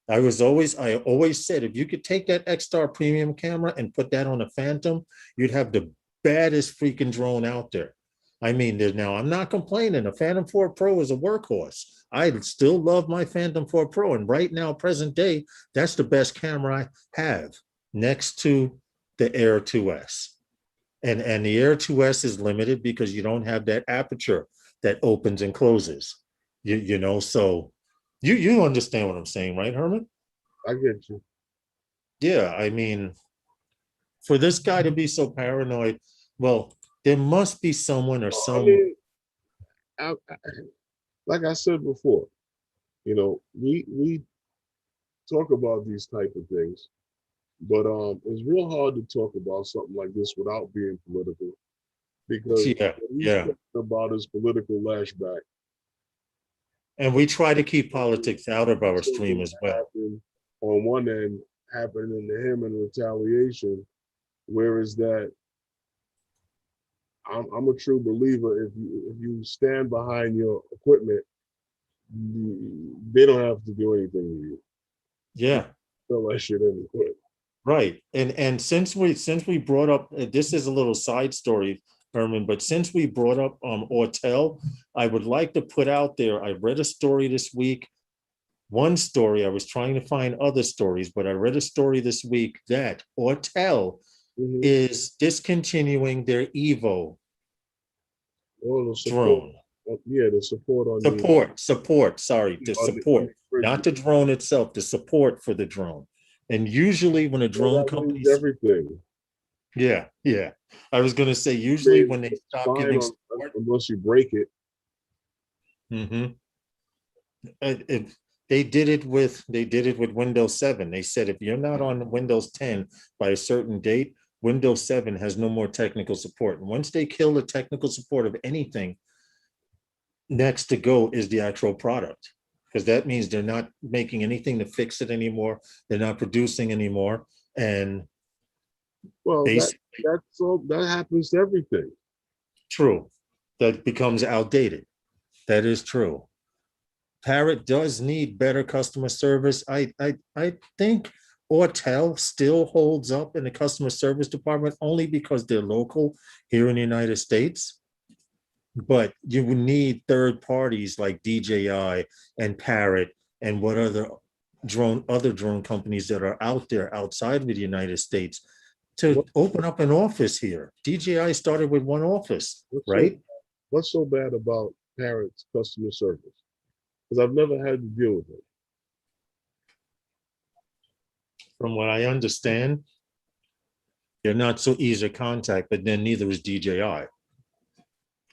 I always said if you could take that X-Star Premium camera and put that on a Phantom, you'd have the baddest freaking drone out there. I mean, now I'm not complaining. The Phantom 4 Pro is a workhorse. I still love my Phantom 4 Pro. And right now, present day, that's the best camera I have next to the Air 2S. And the Air 2S is limited because you don't have that aperture that opens and closes. So you understand what I'm saying, right, Herman? I get you. Yeah, I mean, for this guy to be so paranoid, well, there must be someone or someone. Like I said before, we talk about these type of things, but it's real hard to talk about something like this without being political, because what he's talking about is political lashback. And we try to keep politics out of our stream as well. On one end, happening to him in retaliation, whereas that I'm a true believer. If you stand behind your equipment, they don't have to do anything to you Yeah. unless you're in the equipment. Right. And since we brought up this is a little side story, Herman, but since we brought up Ortel, I would like to put out there, I read a story this week. One story, I was trying to find other stories, but I read a story this week that Ortel is discontinuing their Evo Oh, the support. drone. Yeah, the support on Support, sorry, the support, not the drone itself, the support for the drone. And usually when a drone company, everything. yeah, I was gonna say usually when they stop giving support, unless you break it. If they did it with Windows 7. They said if you're not on Windows 10 by a certain date, Windows 7 has no more technical support. And once they kill the technical support of anything, next to go is the actual product, because that means they're not making anything to fix it anymore. They're not producing anymore. And well, that happens to everything. True. That becomes outdated. That is true. Parrot does need better customer service. I think Ortel still holds up in the customer service department only because they're local here in the United States. But you would need third parties like DJI and Parrot and what other drone companies that are out there outside of the United States to open up an office here. DJI started with one office, right? What's so bad about Parrot's customer service? Because I've never had to deal with it. From what I understand, they're not so easy to contact, but then neither is DJI.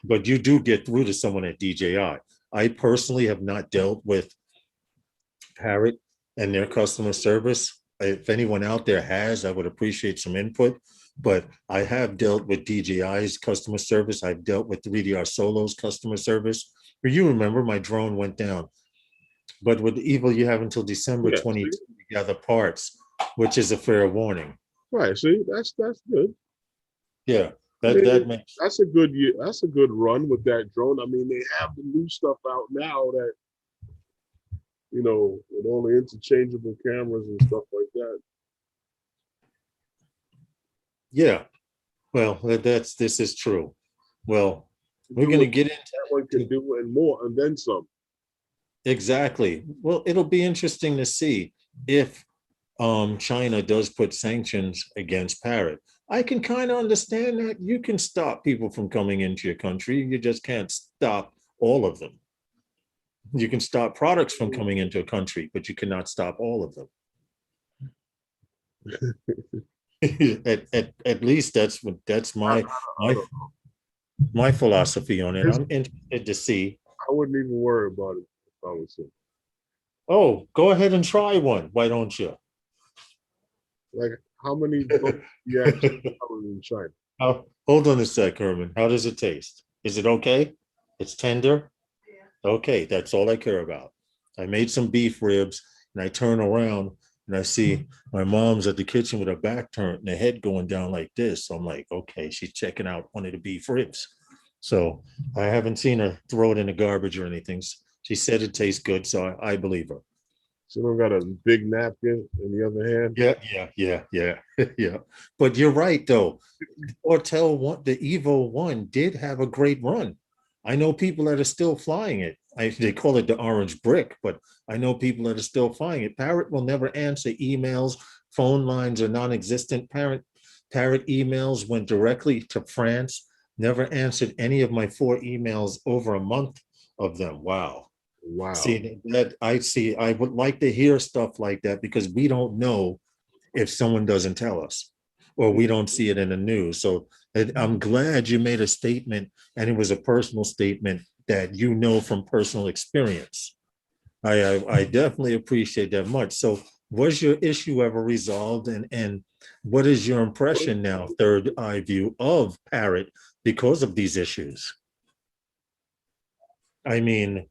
But you do get through to someone at DJI. I personally have not dealt with Parrot and their customer service. If anyone out there has, I would appreciate some input. But I have dealt with DJI's customer service. I've dealt with 3DR Solo's customer service. You remember my drone went down. But with Evo, you have until December 22 to gather parts, which is a fair warning. Right. See, that's good. Yeah, that's a good run with that drone. I mean, they have the new stuff out now that, with all the interchangeable cameras and stuff like that. Yeah. Well, this is true. Well, we're going to get into that one can do and more, and then some. Exactly. Well, it'll be interesting to see if China does put sanctions against Parrot. I can kind of understand that. You can stop people from coming into your country. You just can't stop all of them. You can stop products from coming into a country, but you cannot stop all of them. at least that's my philosophy on it. I'm interested to see. I wouldn't even worry about it if I was him. Oh, go ahead and try one. Why don't you? Like, how many you actually in China? Hold on a sec, Herman. How does it taste? Is it okay? It's tender? Yeah. Okay, that's all I care about. I made some beef ribs and I turn around and I see my mom's at the kitchen with her back turned and her head going down like this. So I'm like, okay, she's checking out one of the beef ribs. So I haven't seen her throw it in the garbage or anything. She said it tastes good, so I believe her. So we got a big napkin in the other hand. Yeah. But you're right, though. Ortel the Evo 1 did have a great run. I know people that are still flying it. They call it the orange brick, but I know people that are still flying it. Parrot will never answer emails. Phone lines are non-existent. Parrot emails went directly to France. Never answered any of my 4 emails over a month of them. Wow. See that I would like to hear stuff like that because we don't know if someone doesn't tell us or we don't see it in the news. So I'm glad you made a statement and it was a personal statement that you know from personal experience. I definitely appreciate that much. So was your issue ever resolved and what is your impression now, third eye view of Parrot because of these issues? I mean,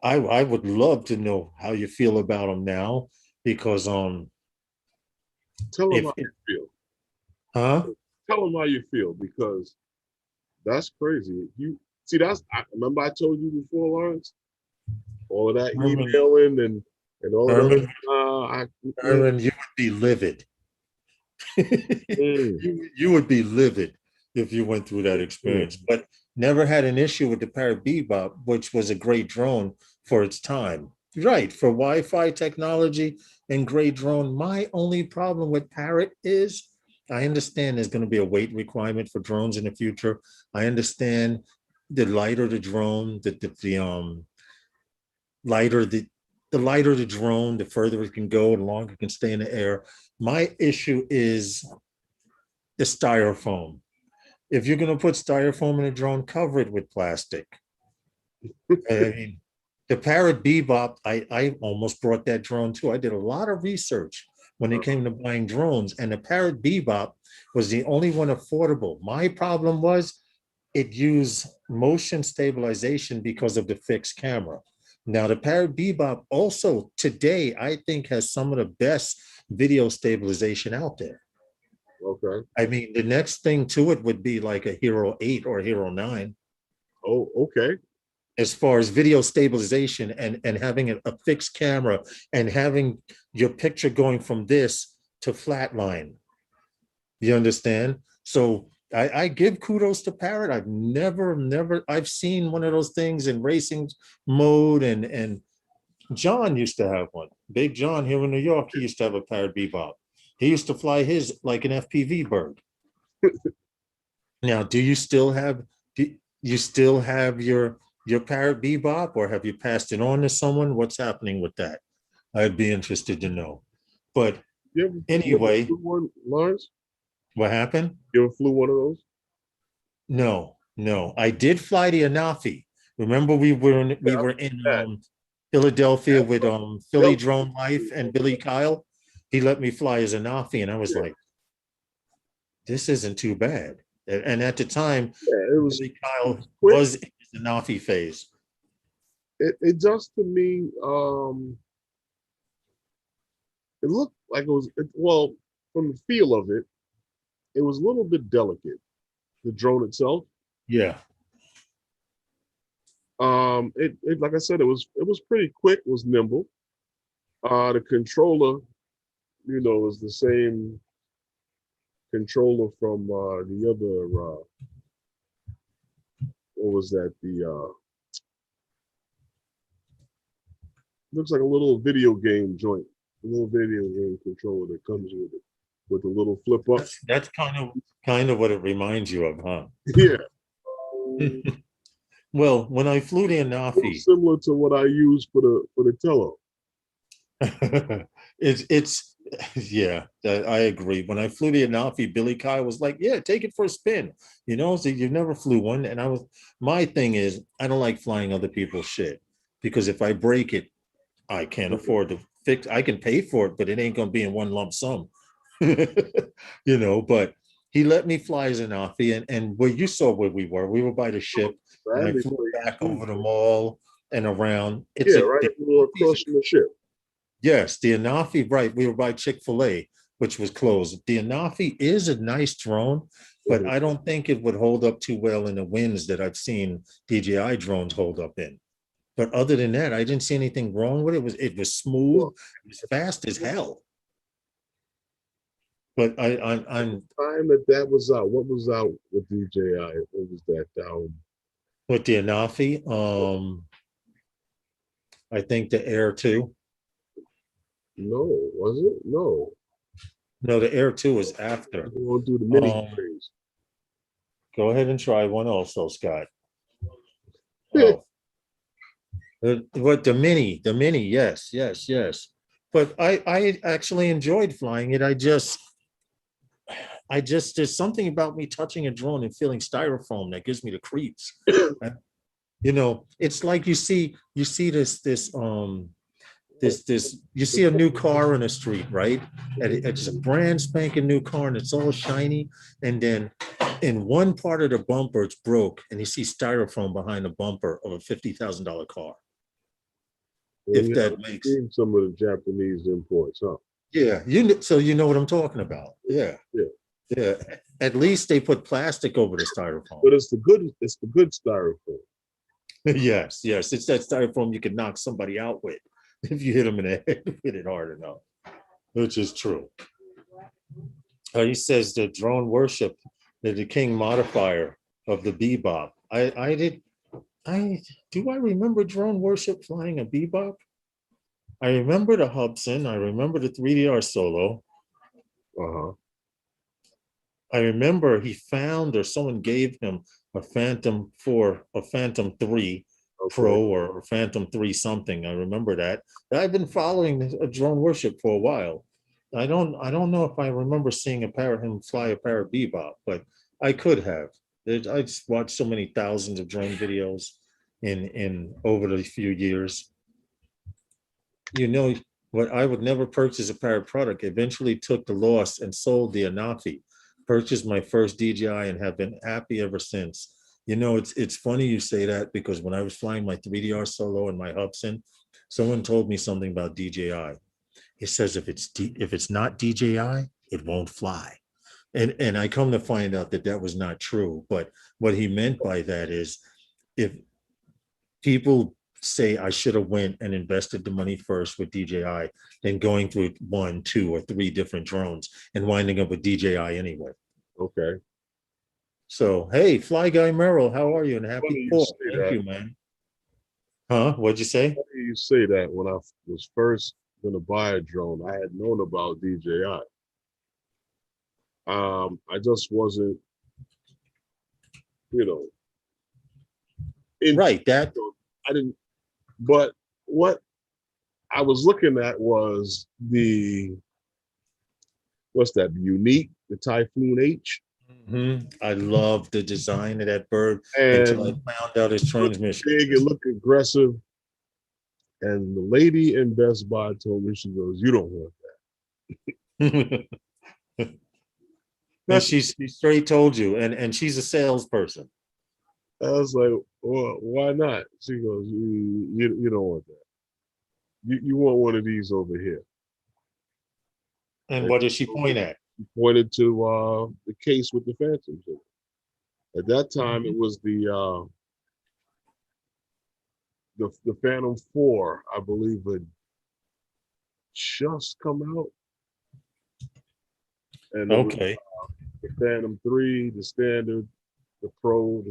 I would love to know how you feel about them now because tell them how you feel. Huh? Tell them how you feel because That's crazy. You see, I remember I told you before, Lawrence, all of that Herman, emailing and all of Herman, that. Herman, you would be livid. Mm, you would be livid if you went through that mm. experience, but never had an issue with the Parrot Bebop, which was a great drone for its time. Right, for Wi-Fi technology and great drone. My only problem with Parrot is I understand there's going to be a weight requirement for drones in the future. I understand the lighter the drone, lighter the lighter the drone, the further it can go, the longer it can stay in the air. My issue is the styrofoam. If you're going to put styrofoam in a drone, cover it with plastic. I mean, the Parrot Bebop, I almost brought that drone too. I did a lot of research when it came to buying drones, and the Parrot Bebop was the only one affordable. My problem was it used motion stabilization because of the fixed camera. Now, the Parrot Bebop also today, I think, has some of the best video stabilization out there. Okay. I mean, the next thing to it would be like a Hero 8 or a Hero 9 Oh, okay. as far as video stabilization and having a fixed camera and having your picture going from this to flatline. You understand? So I give kudos to Parrot. I've seen one of those things in racing mode, and John used to have one. Big John here in New York, he used to have a Parrot Bebop. He used to fly his like an FPV bird. Now, do you still have your Parrot Bebop, or have you passed it on to someone? What's happening with that? I'd be interested to know. But You ever anyway, flew one, Lawrence? what happened? You ever flew one of those? No. I did fly the Anafi. Remember, we were in That. Philadelphia with Philly Yep. Drone Life and Billy Kyle. He let me fly his Anafi, and I was like, this isn't too bad. And at the time, Yeah, it was Billy Kyle quick. was in his Anafi phase. It just to me, it looked like well, from the feel of it, it was a little bit delicate. The drone itself. Yeah. It like I said, it was pretty quick, it was nimble. The controller, is the same controller from the other what was that? The looks like a little video game joint, a little video game controller that comes with it, with a little flip up. That's kind of what it reminds you of, huh? Yeah. Well, when I flew the Anafi, Similar to what I use for the Tello. it's yeah, I agree. When I flew the Anafi, Billy Kyle was like, "Yeah, take it for a spin." So you never flew one, and my thing is, I don't like flying other people's shit, because if I break it, I can't afford to fix. I can pay for it, but it ain't gonna be in one lump sum. But he let me fly his Anafi, and where you saw where we were by the ship, and I flew back over the mall and around. Right. We were crossing the ship. Yes, the Anafi, right. We were by Chick-fil-A, which was closed. The Anafi is a nice drone, but I don't think it would hold up too well in the winds that I've seen DJI drones hold up in. But other than that, I didn't see anything wrong with it. It was smooth, it was fast as hell. But I'm time that was out. What was out with DJI? What was that down? with the Anafi. I think the Air 2. No, was it? No. No, the Air 2 was after. We'll do the mini frames. Go ahead and try one also, Scott. Oh. What the mini, yes. But I actually enjoyed flying it. There's something about me touching a drone and feeling styrofoam that gives me the creeps. It's like you see this you see a new car in the street, right? And it's a brand spanking new car and it's all shiny. And then in one part of the bumper, it's broke, and you see styrofoam behind the bumper of a $50,000 car. If that makes some of the Japanese imports, huh? Yeah, so you know what I'm talking about. Yeah. Yeah, at least they put plastic over the styrofoam. But it's the good styrofoam. Yes, yes, it's that styrofoam you can knock somebody out with if you hit them in the head with it hard enough, which is true. He says the drone worship, the king modifier of the bebop. I do I remember drone worship flying a bebop? I remember the Hubson. I remember the 3DR Solo. Uh-huh. I remember he found or someone gave him a Phantom 4, a Phantom 3 Pro or Phantom 3 something. I remember that. I've been following a drone worship for a while. I don't know if I remember seeing him fly a pair of bebop, but I could have. I just watched so many thousands of drone videos in over the few years. You know what? I would never purchase a pair of product. Eventually took the loss and sold the Anafi. Purchased my first DJI and have been happy ever since. You know, it's funny you say that because when I was flying my 3DR Solo and my Hubson, someone told me something about DJI. It says if it's not DJI, it won't fly. And I come to find out that was not true. But what he meant by that is if people say I should have went and invested the money first with DJI than going through 1, 2, or 3 different drones and winding up with DJI anyway. Okay. So, hey, Fly Guy Merrill, how are you? And happy 4th. Thank that. you, man. Huh? What'd you say? Funny you say that. When I was first going to buy a drone, I had known about DJI. I just wasn't, right. That I didn't. But what I was looking at was what's that? Unique, the Typhoon H. I love the design of that bird And until I found out its transmission. Big, it looked aggressive. And the lady in Best Buy told me, she goes, "You don't want that." And she straight told you, and she's a salesperson. I was like, well, why not? She goes, you don't want that. You want one of these over here. And what does she point at? She pointed to the case with the Phantoms in it. At that time, it was the Phantom 4, I believe, had just come out. And okay. The Phantom 3, the Standard, the Pro,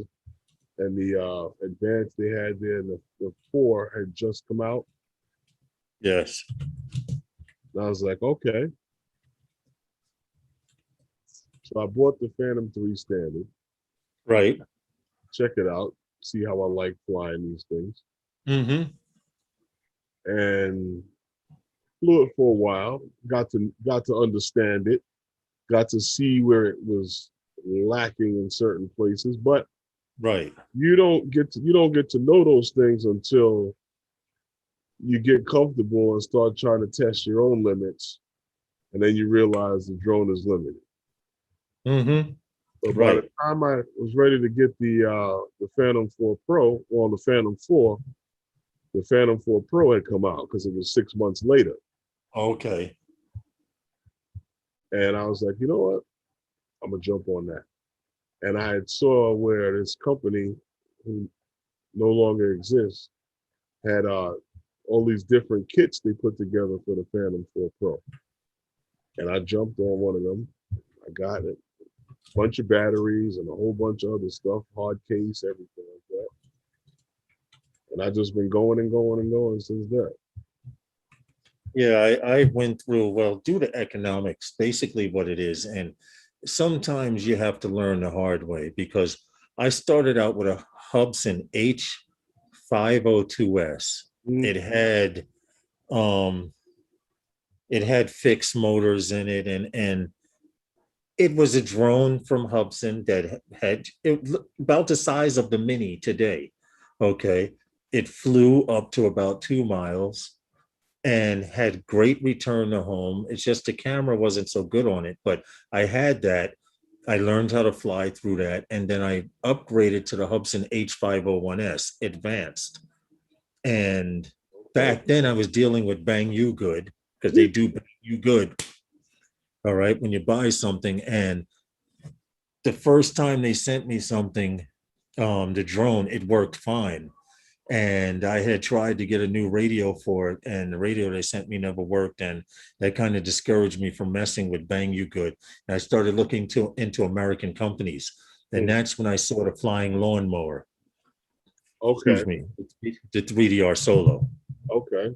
and the Advanced they had there, and the 4 had just come out. Yes. And I was like, okay. So I bought the Phantom 3 Standard. Right. Check it out. See how I like flying these things. And flew it for a while. Got to understand it. Got to see where it was lacking in certain places. But right. You don't get to know those things until you get comfortable and start trying to test your own limits, and then you realize the drone is limited. But by the time I was ready to get the Phantom 4 Pro, well, the Phantom 4 Pro had come out because it was 6 months later. Okay. And I was like, you know what? I'm gonna jump on that. And I saw where this company, who no longer exists, had all these different kits they put together for the Phantom 4 Pro. And I jumped on one of them. I got it. A bunch of batteries and a whole bunch of other stuff, hard case, everything like that. And I've just been going and going and going since then. Yeah, I went through, well, due to economics, basically what it is. And sometimes you have to learn the hard way because I started out with a Hubson H502S. It had fixed motors in it, and it was a drone from Hubson that had about the size of the Mini today. Okay. It flew up to about 2 miles and had great return to home. It's just the camera wasn't so good on it, but I had that. I learned how to fly through that. And then I upgraded to the Hubson H501S Advanced. And back then I was dealing with Bang You Good because they do Bang You Good. All right. When you buy something, and the first time they sent me something, the drone, it worked fine. And I had tried to get a new radio for it, and the radio they sent me never worked, and that kind of discouraged me from messing with Bang You Good. And I started looking into American companies, and that's when I saw the flying lawnmower. Okay. Excuse me, the 3DR Solo. Okay.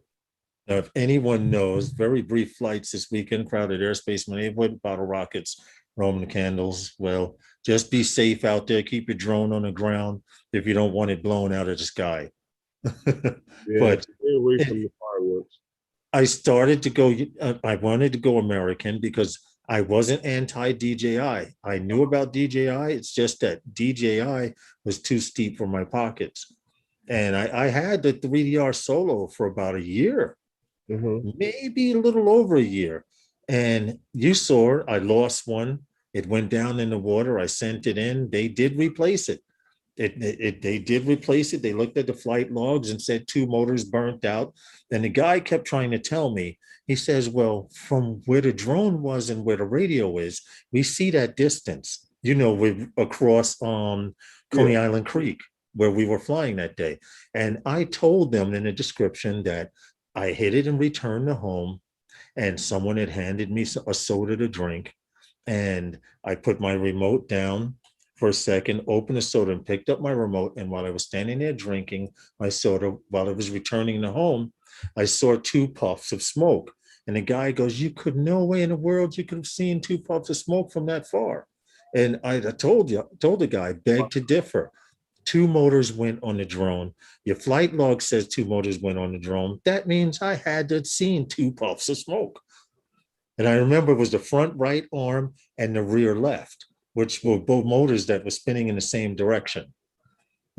Now, if anyone knows, very brief flights this weekend, crowded airspace, maneuver, bottle rockets, Roman candles. Well, just be safe out there. Keep your drone on the ground if you don't want it blown out of the sky. Yeah, But stay away from the fireworks. I started to go, I wanted to go American because I wasn't anti DJI. I knew about DJI. It's just that DJI was too steep for my pockets. And I had the 3DR Solo for about a year, maybe a little over a year. And you saw, I lost one. It went down in the water. I sent it in. They did replace it. They did replace it. They looked at the flight logs and said 2 motors burnt out. And the guy kept trying to tell me, he says, well, from where the drone was and where the radio is, we see that distance, you know, we're across Coney Island Creek, where we were flying that day. And I told them in the description that I hit it and returned to home, and someone had handed me a soda to drink. And I put my remote down for a second, opened the soda and picked up my remote. And while I was standing there drinking my soda, while I was returning to home, I saw 2 puffs of smoke. And the guy goes, you could, no way in the world you could have seen 2 puffs of smoke from that far. And I told the guy, beg to differ. 2 motors went on the drone. Your flight log says 2 motors went on the drone. That means I had to have seen 2 puffs of smoke. And I remember it was the front right arm and the rear left, which were both motors that were spinning in the same direction.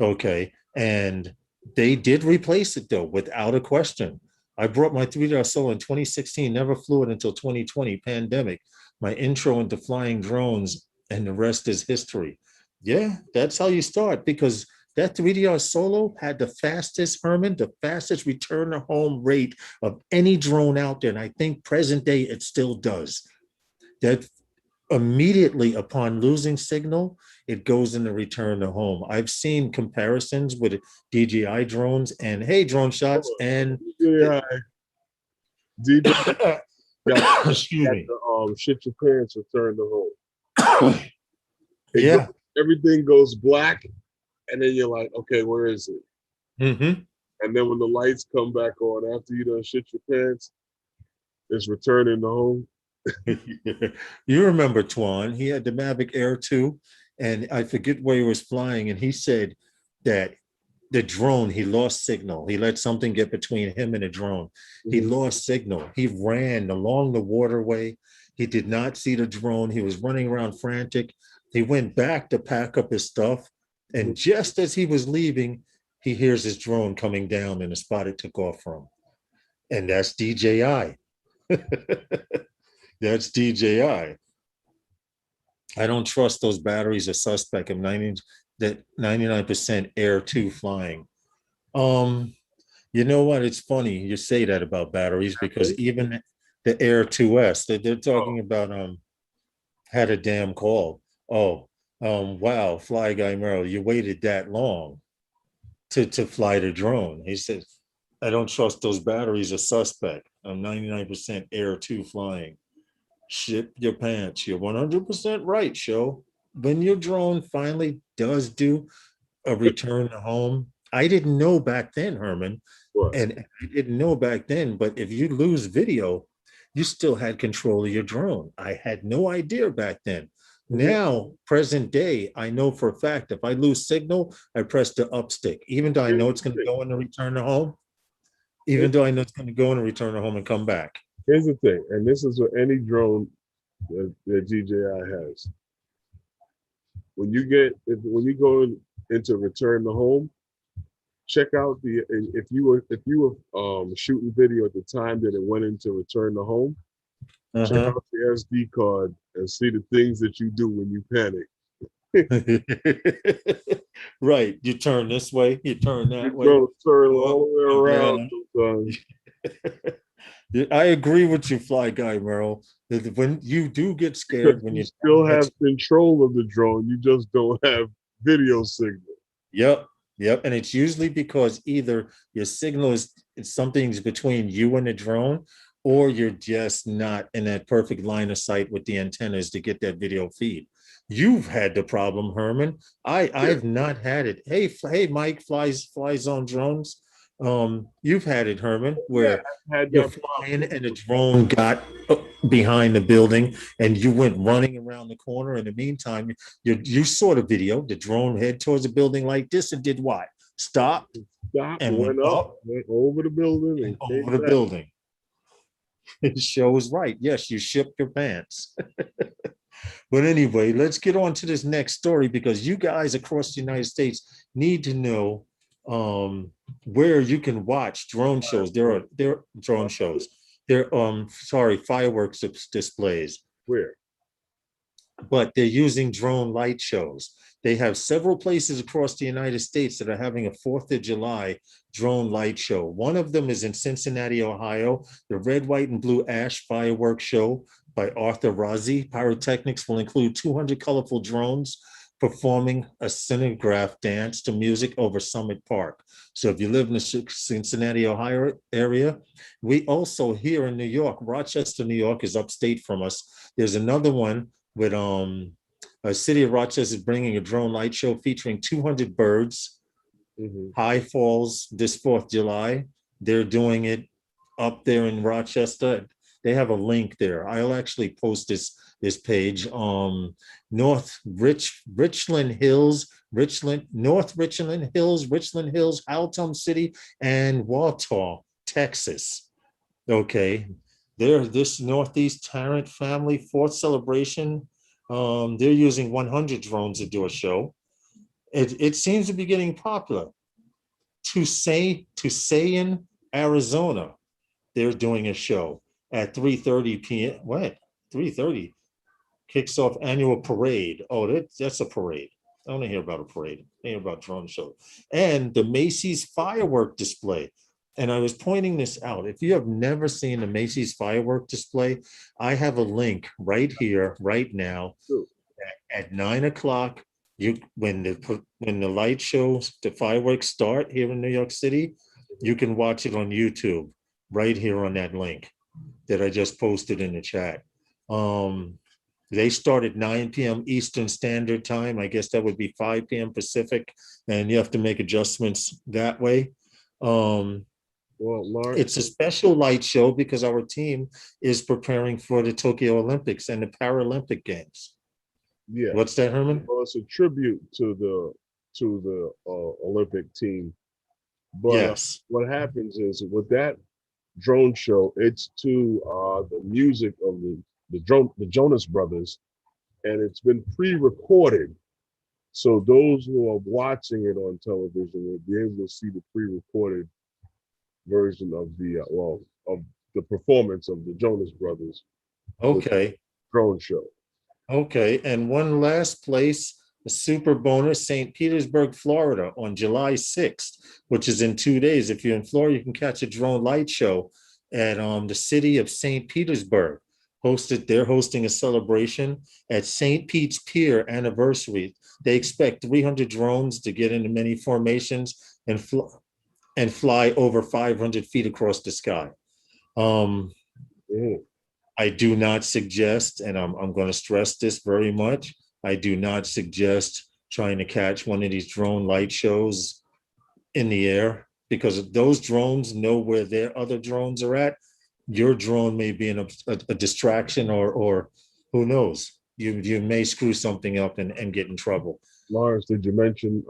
Okay. And they did replace it though, without a question. I brought my 3DR Solo in 2016, never flew it until 2020, pandemic, my intro into flying drones, and the rest is history. Yeah, that's how you start, because that 3DR Solo had the fastest, Herman, the fastest return to home rate of any drone out there. And I think present day it still does. That immediately upon losing signal, it goes in the return to home. I've seen comparisons with DJI drones and hey, drone shots and DJI excuse me. Shit your pants return to home. Yeah. Everything goes black, and then you're like, okay, where is it? And then when the lights come back on after you done shit your pants, it's returning to home. You remember Twan? He had the Mavic Air 2, and I forget where he was flying, and he said that the drone, he lost signal. He let something get between him and the drone. He lost signal. He ran along the waterway. He did not see the drone. He was running around frantic. He went back to pack up his stuff, and just as he was leaving, he hears his drone coming down in the spot it took off from. And that's DJI. That's DJI. I don't trust those batteries are suspect. I'm 99% Air 2 flying. You know what? It's funny you say that about batteries, because even the Air 2S, they're talking about had a damn call. Wow, Fly Guy Merrill, you waited that long to fly the drone. He said, I don't trust those batteries are suspect. I'm 99% Air 2 flying. Shit your pants. You're 100% right, Show. When your drone finally does do a return to home, I didn't know back then, Herman, and I didn't know back then, but if you lose video, you still had control of your drone. I had no idea back then. Now, present day, I know for a fact, if I lose signal, I press the up stick, even though I know it's going to go in the return to home, and come back. Here's the thing, and this is what any drone that DJI has. When you go into return to home, check out if you were shooting video at the time that it went into return to home, check out the SD card and see the things that you do when you panic. Right, you turn this way, you turn that way. Turn all the way around. I agree with you, Fly Guy Merrill. That when you do get scared, Because when you you still have control of the drone, you just don't have video signal. yep, yep, and it's usually because either your signal is it's something's between you and the drone, or you're just not in that perfect line of sight with the antennas to get that video feed. You've had the problem, Herman. I've not had it. Hey, Mike, flies on drones. You've had it, Herman, Yeah, where I had you're that flying problem. and the drone got behind the building and you went running around the corner. In the meantime, you saw the video. The drone head towards a building like this and did what? Stopped Stop, and went went up, up went over the building, and and over came the back. building. It shows right. Yes, you shipped your pants. But anyway, let's get on to this next story because you guys across the United States need to know where you can watch drone shows. There are drone shows. There sorry, fireworks displays, Where? but they're using drone light shows. They have several places across the United States that are having a 4th of July drone light show. One of them is in Cincinnati, Ohio, the Red, White, and Blue Ash Fireworks Show by Arthur Rozzi. Pyrotechnics will include 200 colorful drones performing a cinegraph dance to music over Summit Park. So if you live in the Cincinnati, Ohio area, we also here in New York, Rochester, New York is upstate from us. There's another one with City of Rochester is bringing a drone light show featuring 200 birds. High Falls this 4th of July. They're doing it up there in Rochester. They have a link there. I'll actually post this page. Richland Hills, North Richland Hills, Altum City, and Waltall, Texas. Okay. This Northeast Tarrant family 4th celebration. They're using 100 drones to do a show. It seems to be getting popular. Tucson, Arizona, they're doing a show at 3:30 p.m. What? 3:30 kicks off annual parade. Oh, that's a parade. I want to hear about a parade. I hear about drone show. And the Macy's firework display. And I was pointing this out. If you have never seen the Macy's firework display, I have a link right here, right now, at 9 o'clock. When the light shows, the fireworks start here in New York City, you can watch it on YouTube right here on that link that I just posted in the chat. They start at 9 p.m. Eastern Standard Time. I guess that would be 5 p.m. Pacific, and you have to make adjustments that way. Well, It's a special light show because our team is preparing for the Tokyo Olympics and the Paralympic Games. yeah. What's that, Herman? Well, it's a tribute to the Olympic team. But Yes. what happens is with that drone show, it's to the music of the Jonas Brothers, and it's been pre-recorded. So those who are watching it on television will be able to see the pre-recorded version of of the performance of the Jonas Brothers. Okay. Drone show. Okay. And one last place, a super bonus, St. Petersburg, Florida on July 6th, which is in 2 days. If you're in Florida, you can catch a drone light show at the city of St. Petersburg. They're hosting a celebration at St. Pete's Pier anniversary. They expect 300 drones to get into many formations and fly over 500 feet across the sky. I do not suggest, and I'm going to stress this very much, I do not suggest trying to catch one of these drone light shows in the air because those drones know where their other drones are at. Your drone may be in a distraction or who knows, you may screw something up and get in trouble. Lawrence, did you mention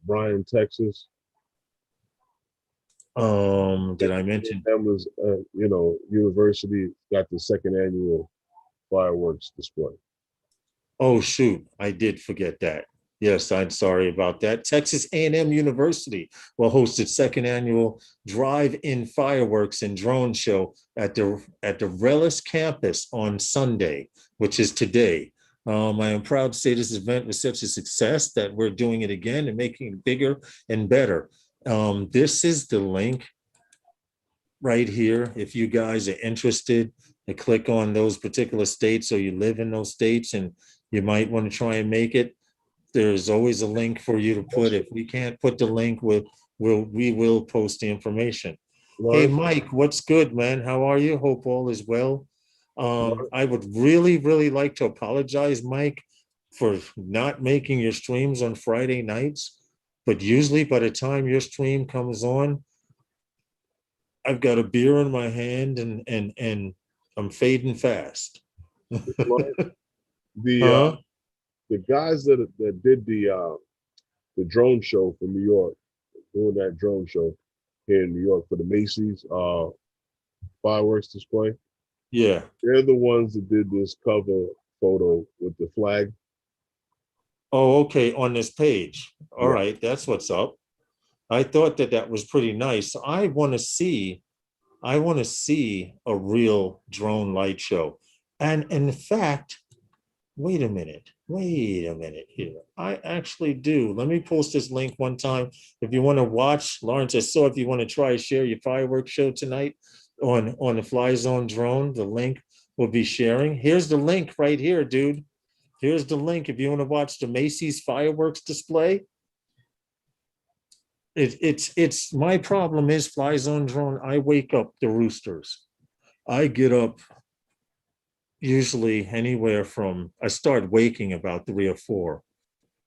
Bryan, Texas? Did I mention? That was, university got the 2nd annual fireworks display. Oh, shoot, I did forget that. Yes, I'm sorry about that. Texas A&M University will host its 2nd annual drive-in fireworks and drone show at the Rellis campus on Sunday, which is today. I am proud to say this event was such a success that we're doing it again and making it bigger and better. This is the link right here. If you guys are interested, to click on those particular states or you live in those states and you might want to try and make it, there's always a link for you to put. If we can't put the link, we will post the information. Hey, Lawrence, Mike, what's good, man? How are you? Hope all is well. Lawrence, I would really, really like to apologize, Mike, for not making your streams on Friday nights. But usually by the time your stream comes on, I've got a beer in my hand and I'm fading fast. Lawrence, the Huh? the guys that did the drone show for New York, doing that drone show here in New York for the Macy's fireworks display. Yeah. They're the ones that did this cover photo with the flag. Oh, okay. On this page. All Yeah. right. That's what's up. I thought that that was pretty nice. I want to see a real drone light show. And in fact, wait a minute here. I actually do. Let me post this link one time. If you want to watch, Lawrence, I saw if you want to try to share your fireworks show tonight on the Fly Zone drone, the link will be sharing. Here's the link right here, dude. Here's the link if you want to watch the Macy's fireworks display. It's my problem is Fly Zone drone. I wake up the roosters. I get up usually anywhere from, I start waking about 3 or 4,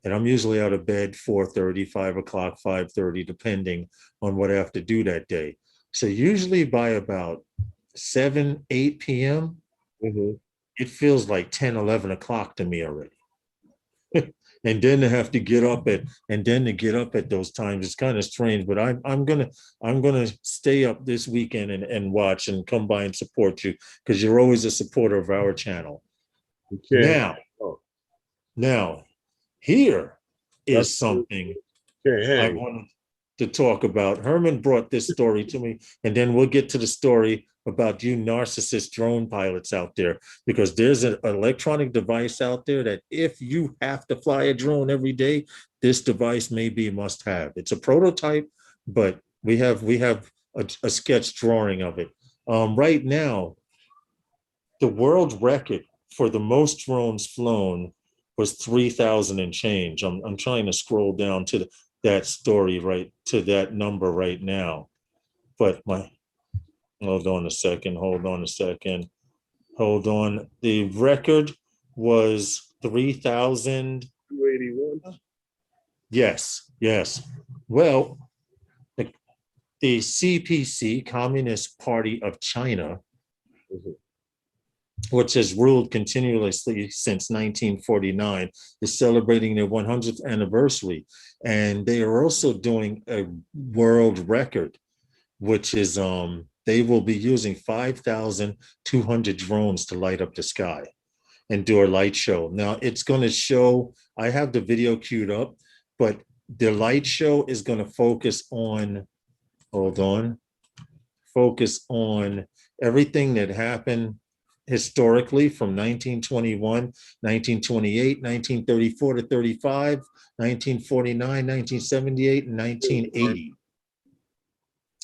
and I'm usually out of bed 4:30, 5 o'clock, 5:30, depending on what I have to do that day. So usually by about 7, 8 p.m., Mm-hmm. it feels like 10, 11 o'clock to me already. And then to have to get up at, and then to get up at those times, it's kind of strange, but I'm gonna stay up this weekend and watch and come by and support you because you're always a supporter of our channel. You can't. Now, Oh, now here that's is something can't I hang. wanted to talk about. Herman brought this story to me, and then we'll get to the story about you narcissist drone pilots out there, because there's an electronic device out there that if you have to fly a drone every day, this device may be a must have. It's a prototype, but we have a sketch drawing of it. Right now, the world record for the most drones flown was 3,000 and change. I'm trying to scroll down to that story, right, to that number right now. But hold on a second, hold on. The record was 3,000. 281. Yes, yes. Well, the CPC, Communist Party of China, Mhm. which has ruled continuously since 1949, is celebrating their 100th anniversary. And they are also doing a world record, which is they will be using 5,200 drones to light up the sky and do a light show. Now it's going to show, I have the video queued up, but the light show is going to focus on, hold on, focus on everything that happened historically from 1921, 1928, 1934 to 35, 1949, 1978, and 1980.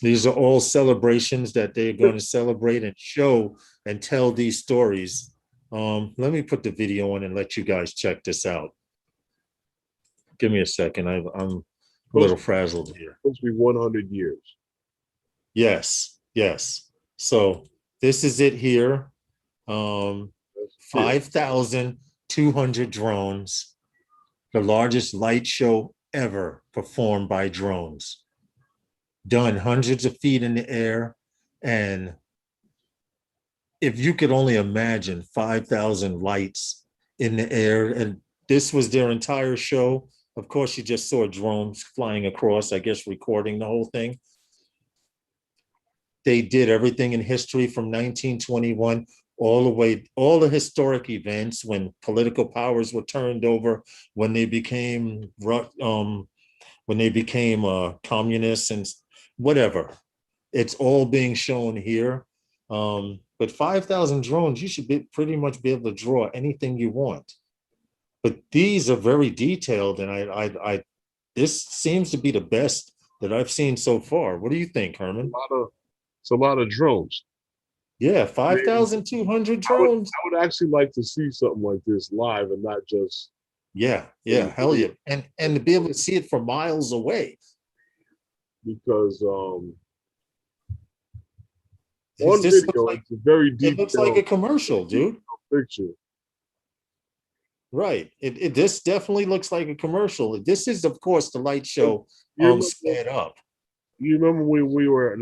These are all celebrations that they're going to celebrate and show and tell these stories. Let me put the video on and let you guys check this out. Give me a second. I'm a little frazzled here. Supposed to be 100 years. Yes, yes. So this is it here. 5,200 drones, the largest light show ever performed by drones, done hundreds of feet in the air. And if you could only imagine 5,000 lights in the air, and this was their entire show. Of course, you just saw drones flying across, I guess, recording the whole thing. They did everything in history from 1921 all the way, all the historic events when political powers were turned over, when they became communists and whatever. It's all being shown here. But 5,000 drones, you should pretty much be able to draw anything you want. But these are very detailed, and I this seems to be the best that I've seen so far. What do you think, Herman? It's a lot of drones. Yeah, I mean, 5,200 I would drones. I would actually like to see something like this live and not just Yeah, in yeah, the hell yeah. video, And to be able to see it from miles away. because Because on this looks video like it's a very it looks like a detailed commercial, dude. picture. Right. It this definitely looks like a commercial. This is, of course, the light show You remember, sped up. you remember when we were in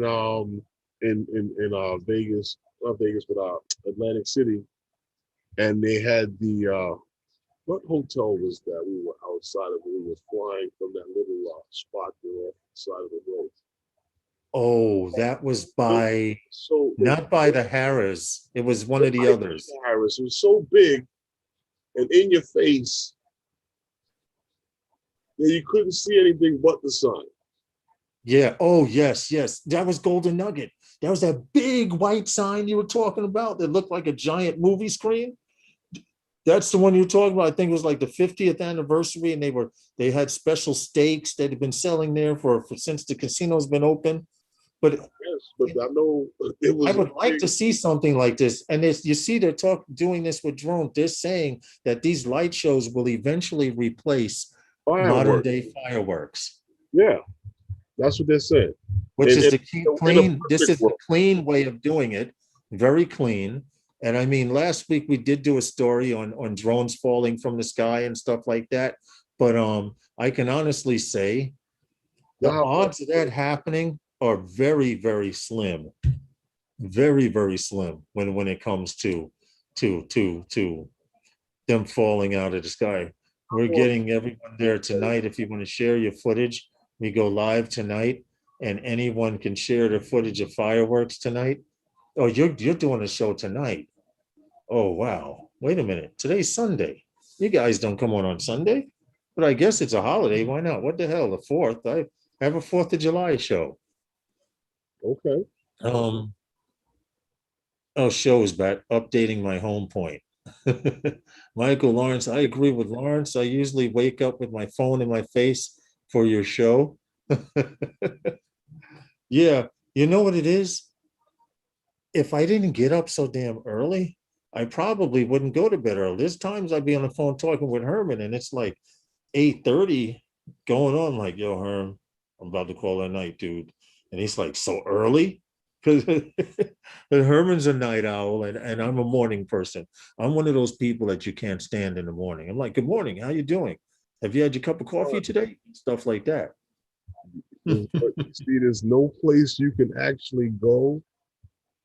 Vegas, not Vegas, but Atlantic City, and they had the what hotel was that? We were outside of it. We were flying from that little spot there off the side of the road. Oh, that was So, by so it was not by the Harris. It was one of the right others. by Harris. It was so big and in your face that you couldn't see anything but the sun. Yeah. Oh, yes, yes. That was Golden Nugget. That was that big white sign you were talking about that looked like a giant movie screen. That's the one you were talking about. I think it was like the 50th anniversary, and they had special steaks that had been selling there for since the casino's been open. But Yes, but I know it I was a would like to big see something like this. And you see, they're doing this with drones. They're saying that these light shows will eventually replace modern firework. day fireworks, Yeah, that's what they're saying. which And is the in a clean. This perfect is the world. clean way of doing it. Very clean. And I mean, last week we did do a story on drones falling from the sky and stuff like that. But I can honestly say the Now, odds of that happening are very, very slim. Very, very slim when it comes to them falling out of the sky. We're getting everyone there tonight. If you want to share your footage, we go live tonight, and anyone can share their footage of fireworks tonight. Oh, you're doing a show tonight. Oh wow. Wait a minute. Today's Sunday. You guys don't come on Sunday, but I guess it's a holiday. Why not? What the hell? The 4th. I have a 4th of July show. okay. Um, Oh, shows back updating my home point. Michael Lawrence, I agree with Lawrence. I usually wake up with my phone in my face for your show. Yeah, you know what it is? If I didn't get up so damn early, I probably wouldn't go to bed early. There's times I'd be on the phone talking with Herman, and it's like 8:30 going on, like, yo, Herm, I'm about to call that night, dude. And he's like, so early? Because Herman's a night owl and I'm a morning person. I'm one of those people that you can't stand in the morning. I'm like, good morning, how you doing? Have you had your cup of coffee today? Stuff like that. But see, there's no place you can actually go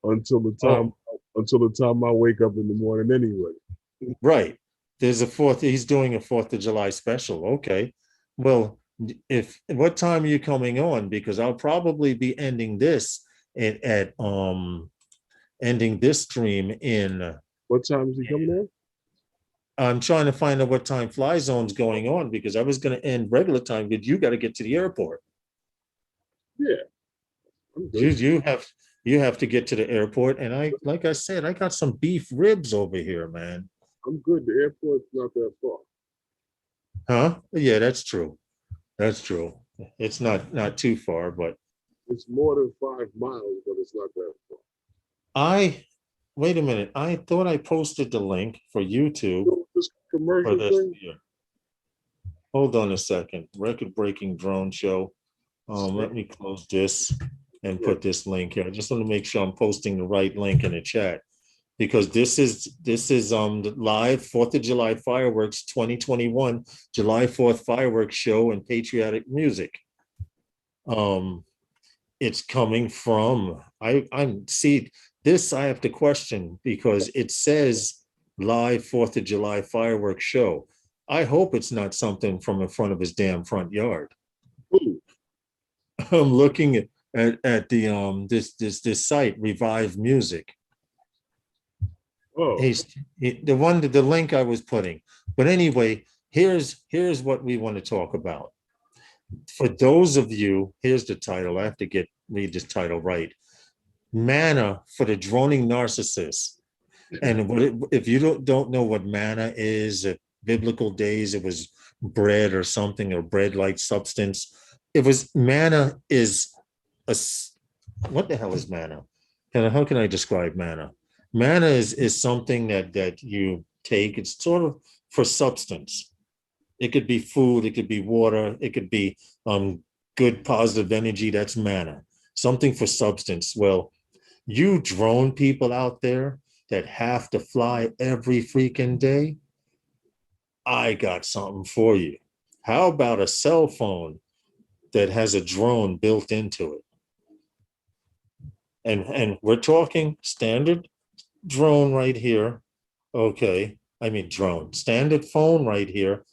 until the time Oh, I wake up in the morning anyway. right. There's a fourth, he's doing a 4th of July special. Okay. Well, if what time are you coming on? Because I'll probably be ending this at ending this stream in What time is he coming on? I'm trying to find out what time Fly Zone's going on because I was going to end regular time, but you got to get to the airport. Yeah, I'm You good. you have to get to the airport, and I like I said, I got some beef ribs over here, man. I'm good. The airport's not that far. Huh? Yeah, that's true. That's true. It's not too far, but It's more than 5 miles, but it's not that far. I wait a minute. I thought I posted the link for YouTube So this for commercial this thing, here. Hold on a second. Record breaking drone show. Let me close this and yeah, put this link here. I just want to make sure I'm posting the right link in the chat because this is the live 4th of July fireworks 2021 July 4th fireworks show and patriotic music. Um, it's coming from I'm see this I have to question because it says live 4th of July fireworks show. I hope it's not something from in front of his damn front yard. ooh, I'm looking at the this site Revive Music. oh, The link I was putting. But anyway, here's what we want to talk about. For those of you, here's the title. I have to read this title right. Manna for the droning narcissist. And if you don't know what manna is, at biblical days, it was bread or something, or bread-like substance. It was manna is a what the hell is mana? And how can I describe mana? Mana is something that you take. It's sort of for substance. It could be food, it could be water, it could be good positive energy. That's mana. Something for substance. Well, you drone people out there that have to fly every freaking day, I got something for you. How about a cell phone that has a drone built into it? And we're talking standard drone right here. Okay. I mean drone, standard phone right here,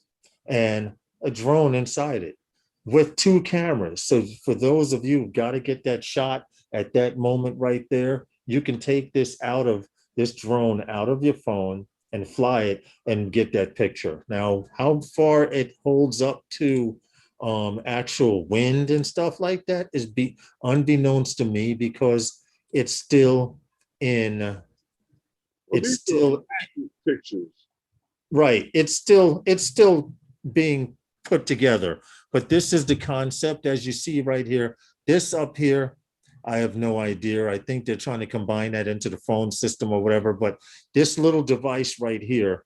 and a drone inside it with two cameras. So for those of you who got to get that shot at that moment right there, you can take this drone out of your phone and fly it and get that picture. Now, how far it holds up to actual wind and stuff like that is unbeknownst to me, because it's still in Well, it's these are still pictures. right. It's still being put together. But this is the concept, as you see right here. This up here, I have no idea. I think they're trying to combine that into the phone system or whatever. But this little device right here,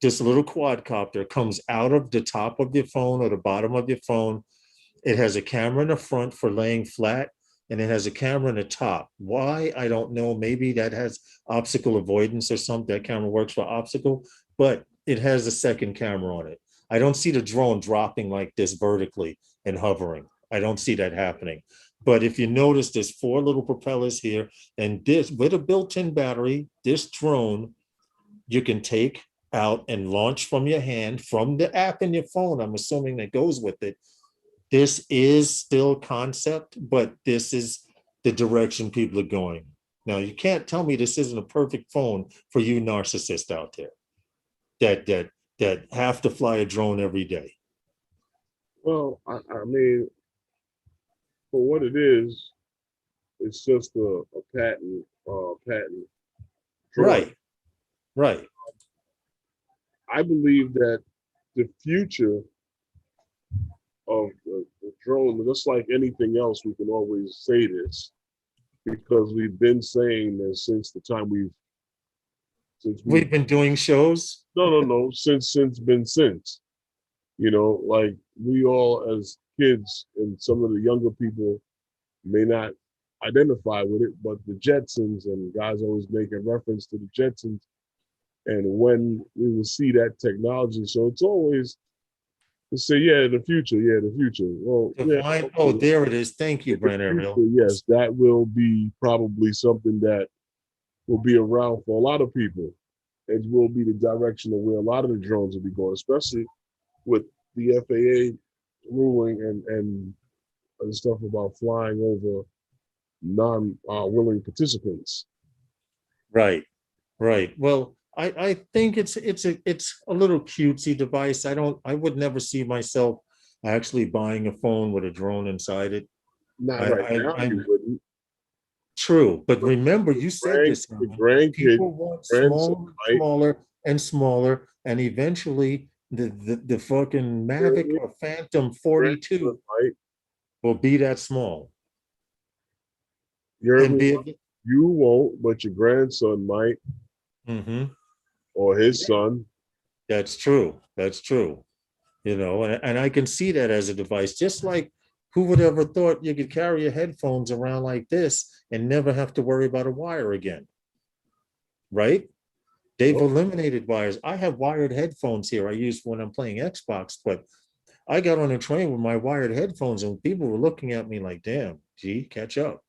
this little quadcopter, comes out of the top of your phone or the bottom of your phone. It has a camera in the front for laying flat, and it has a camera in the top. Why? I don't know. Maybe that has obstacle avoidance or something. That camera works for obstacle, but it has a second camera on it. I don't see the drone dropping like this vertically and hovering. I don't see that happening. But if you notice, there's four little propellers here, and this, with a built-in battery, this drone you can take out and launch from your hand, from the app in your phone. I'm assuming that goes with it. This is still concept, but this is the direction people are going. Now, you can't tell me this isn't a perfect phone for you narcissists out there that have to fly a drone every day. Well, I mean, for what it is, it's just a patent drawing. Right, right. I believe that the future of the drone, just like anything else, we can always say this because we've been saying this since the time We've been doing shows. no, since. You know, like we all as kids and some of the younger people may not identify with it, but the Jetsons, and guys always making reference to the Jetsons, and when we will see that technology. So it's always to say, yeah, the future. Well, yeah, Oh, there it is. Thank you, Brent Ariel. yes, that will be probably something that will be around for a lot of people. It will be the direction of where a lot of the drones will be going, especially with the FAA ruling and stuff about flying over non-willing participants. Right, right. Well, I think it's a little cutesy device. I would never see myself actually buying a phone with a drone inside it. Not right now, you wouldn't. True, but remember, you said this. The grandkid, People want grandson, smaller, right? smaller, and smaller, and eventually the fucking Mavic or Phantom 42 grandson, right? will be that small. You're, And be you won't, but your grandson might, Mhm. or his son. That's true. That's true. You know, and I can see that as a device, just like who would ever thought you could carry your headphones around like this and never have to worry about a wire again, right? They've eliminated wires. I have wired headphones here I use when I'm playing Xbox, but I got on a train with my wired headphones and people were looking at me like, damn, gee, catch up.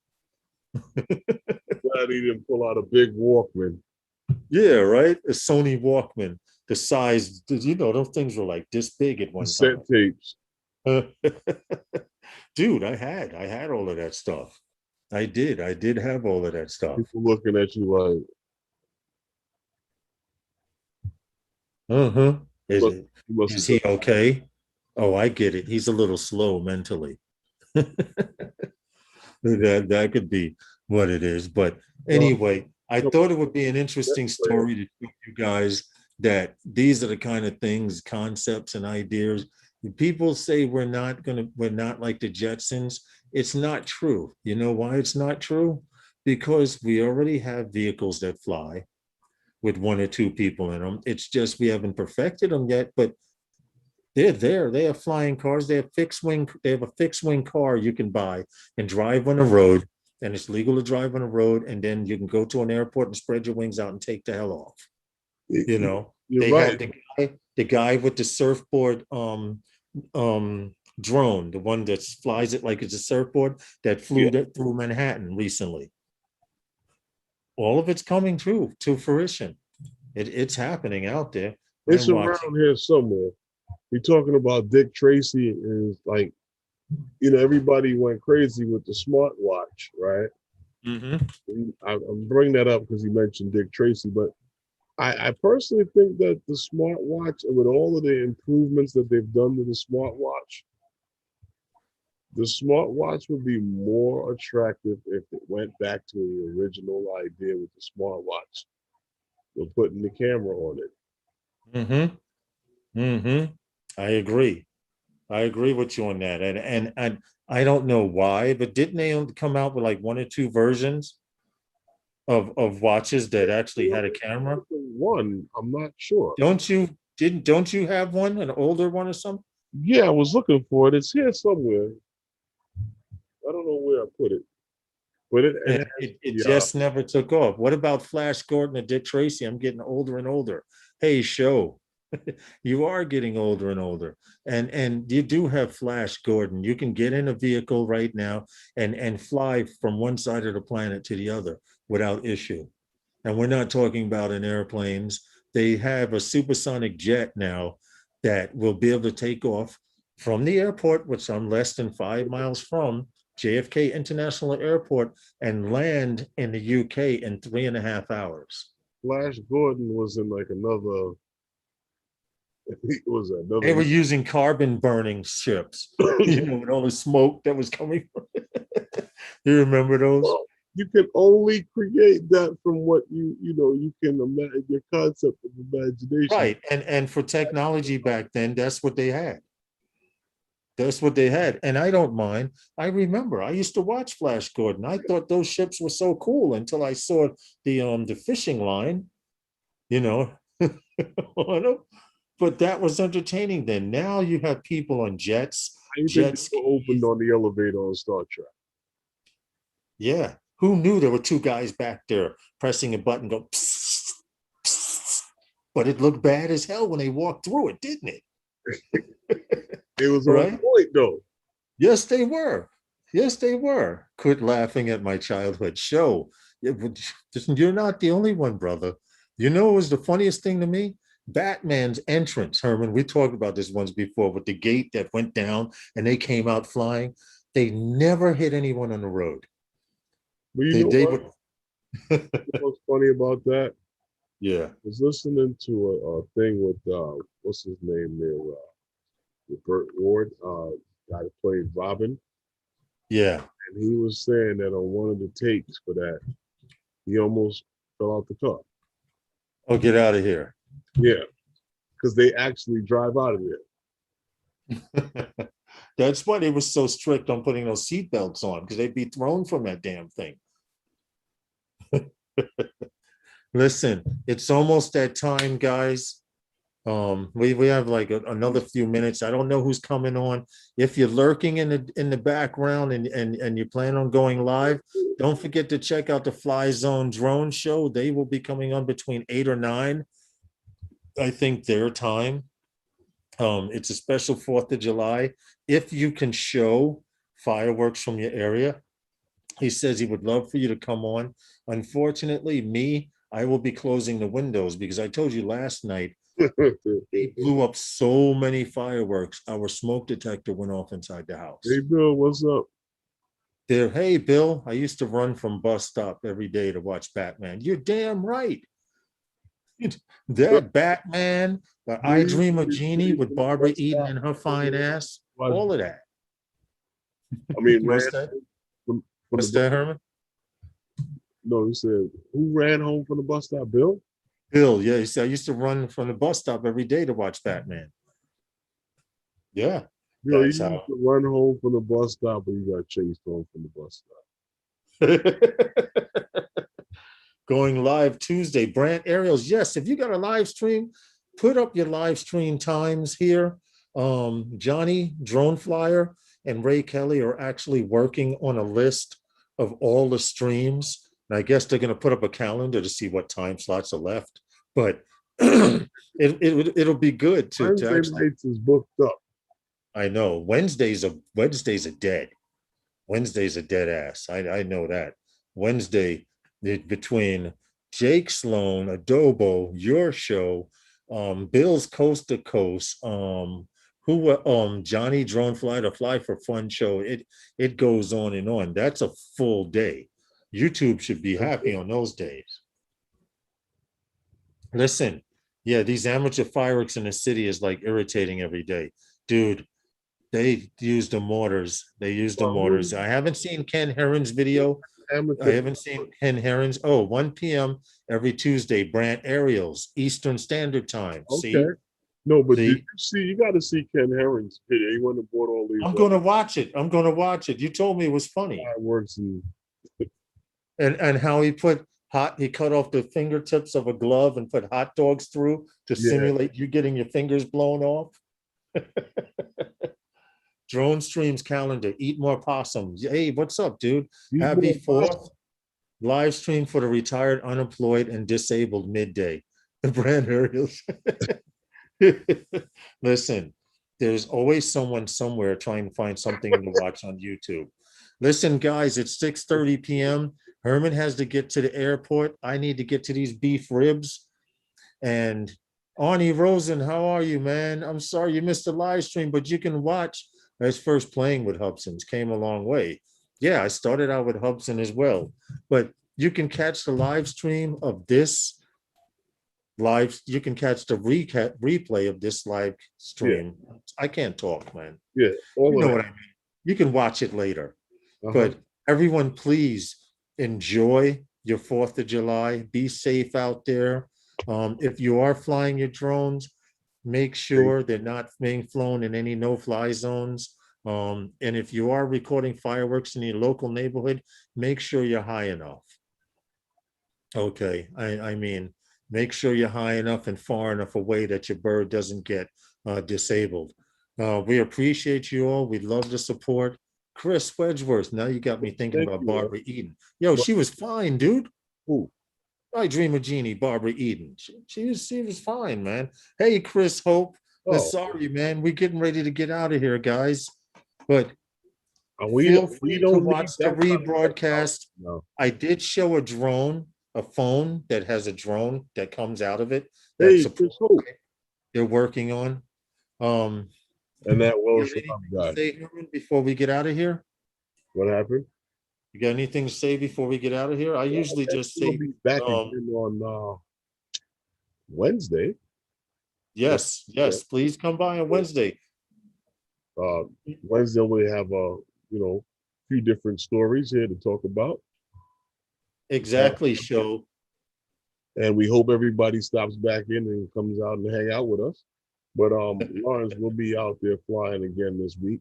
Glad he didn't pull out a big Walkman. Yeah, right? A Sony Walkman, the size, you know, those things were like this big at one Cassette time. tapes. Dude, I had all of that stuff. I did have all of that stuff. People looking at you like, Is he okay? Oh, I get it. He's a little slow mentally. That could be what it is. But anyway, I thought it would be an interesting story to show you guys that these are the kind of things, concepts, and ideas. People say we're not like the Jetsons, It's not true. You know why it's not true? Because we already have vehicles that fly with one or two people in them. It's just we haven't perfected them yet, but they're there. They have flying cars. They have fixed wing. They have a fixed wing car you can buy and drive on the road, and it's legal to drive on the road. And then you can go to an airport and spread your wings out and take the hell off. You know, You're they right. have the guy with the surfboard drone, the one that flies it like it's a surfboard that flew through Manhattan recently. All of it's coming true to fruition. It's happening out there. It's I'm around watching. here somewhere. You're talking about Dick Tracy is like, you know, everybody went crazy with the smartwatch, right? I'm bringing that up because you mentioned Dick Tracy, but I personally think that the smartwatch, and with all of the improvements that they've done to the smartwatch would be more attractive if it went back to the original idea with the smartwatch. We're putting the camera on it. I agree. I agree with you on that. And I don't know why, but didn't they only come out with like one or two versions of watches that actually had a camera? One, I'm not sure. Don't you have one, an older one or something? Yeah, I was looking for it. It's here somewhere. I don't know where I put it, but It just never took off. What about Flash Gordon and Dick Tracy? I'm getting older and older. Hey, show. You are getting older and older, and you do have Flash Gordon. You can get in a vehicle right now and fly from one side of the planet to the other without issue. And we're not talking about in airplanes. They have a supersonic jet now that will be able to take off from the airport, which I'm less than 5 miles from JFK International Airport, and land in the UK in 3.5 hours. Flash Gordon was in like another. It was another. They were using carbon burning ships, you know, with all the smoke that was coming from it. You remember those? Well, you can only create that from what you know, you can imagine your concept of imagination. Right. And for technology back then, that's what they had. That's what they had. And I don't mind. I remember I used to watch Flash Gordon. I thought those ships were so cool until I saw the fishing line, you know. But that was entertaining then. Now you have people on jets. I think they were opened on the elevator on Star Trek. Yeah. Who knew there were two guys back there pressing a button, go, psst, psst. But it looked bad as hell when they walked through it, didn't it? It was right? On point, though. Yes, they were. Yes, they were. Quit laughing at my childhood show. You're not the only one, brother. You know what was the funniest thing to me? Batman's entrance, Herman. We talked about this once before with the gate that went down and they came out flying. They never hit anyone on the road. But you know what's funny about that? Yeah. I was listening to a thing with what's his name there, with Burt Ward, guy that played Robin. Yeah. And he was saying that on one of the takes for that, he almost fell out the car. Oh, get out of here. Yeah, because they actually drive out of there. That's why they were so strict on putting those seatbelts on, because they'd be thrown from that damn thing. Listen, it's almost that time, guys. We have like another few minutes. I don't know who's coming on. If you're lurking in the background and you plan on going live, don't forget to check out the Fly Zone Drone Show. They will be coming on between 8 or 9. I think their time. It's a special 4th of July. If you can show fireworks from your area, he says he would love for you to come on. Unfortunately, I will be closing the windows because I told you last night, they blew up so many fireworks. Our smoke detector went off inside the house. Hey, Bill, what's up? Hey, Bill, I used to run from bus stop every day to watch Batman. You're damn right. That Batman, I Dream of Jeannie with Barbara Eden and her fine ass, all of that. I mean, what's that? What's that, Herman? No, he said, who ran home from the bus stop, Bill? Bill, yeah, he said, I used to run from the bus stop every day to watch Batman. Yeah, You know, you That's used how. to run home from the bus stop, but you got chased home from the bus stop. Going live Tuesday, Brant Aerials. Yes, if you got a live stream, put up your live stream times here. Johnny Drone Flyer and Ray Kelly are actually working on a list of all the streams. And I guess they're going to put up a calendar to see what time slots are left. But it'll be good to Wednesday actually. nights is booked up. I know Wednesdays are dead. Wednesday's a dead ass. I know that. Wednesday, between Jake Sloan, Adobo, your show, Bill's Coast to Coast, Johnny Drone Fly to Fly for Fun show. It goes on and on. That's a full day. YouTube should be happy on those days. Listen, yeah, these amateur fireworks in the city is like irritating every day. Dude, they use the mortars. They use the mortars. I haven't seen Ken Herron's video. I haven't seen Ken Herron's. Oh, 1 p.m. every Tuesday, Brant Aerials, Eastern Standard Time. Okay. See? No, but did See? you see? You got to see Ken Herring's video. He went and bought all these I'm going to watch it. I'm going to watch it. You told me it was funny. fireworks and And how he cut off the fingertips of a glove and put hot dogs through to simulate you getting your fingers blown off. Drone Streams calendar, eat more possums. Hey, what's up, dude? Happy 4th. Live stream for the retired, unemployed, and disabled midday. The Brand Aerials. Listen, there's always someone somewhere trying to find something to watch on YouTube. Listen, guys, it's 6:30 p.m. Herman has to get to the airport. I need to get to these beef ribs. And Arnie Rosen, how are you, man? I'm sorry you missed the live stream, but you can watch. As first playing with Hubson's came a long way. Yeah, I started out with Hubson as well, but you can catch the live stream of this live. You can catch the replay of this live stream. Yeah. I can't talk, man. Yeah, you know what I mean. You can watch it later, but everyone, please enjoy your 4th of July. Be safe out there. If you are flying your drones, make sure they're not being flown in any no-fly zones. And if you are recording fireworks in your local neighborhood, make sure you're high enough. Okay, I mean, make sure you're high enough and far enough away that your bird doesn't get disabled. We appreciate you all. We'd love the support. Chris Wedgeworth, now you got me thinking about Barbara Eden. Yo, she was fine, dude. Who? I Dream of Jeannie, Barbara Eden. She was fine, man. Hey, Chris Hope. Sorry, man. We're getting ready to get out of here, guys. But feel free to watch the rebroadcast. No. I did show a drone, a phone that has a drone that comes out of it. Hey, Chris Hope. They're working on. And that will say before we get out of here. What happened? You got anything to say before we get out of here? I usually just say be back again on Wednesday. Yes, please come by on Wednesday. Wednesday we have a few different stories here to talk about. Exactly, show. And we hope everybody stops back in and comes out and hang out with us. But Lawrence will be out there flying again this week.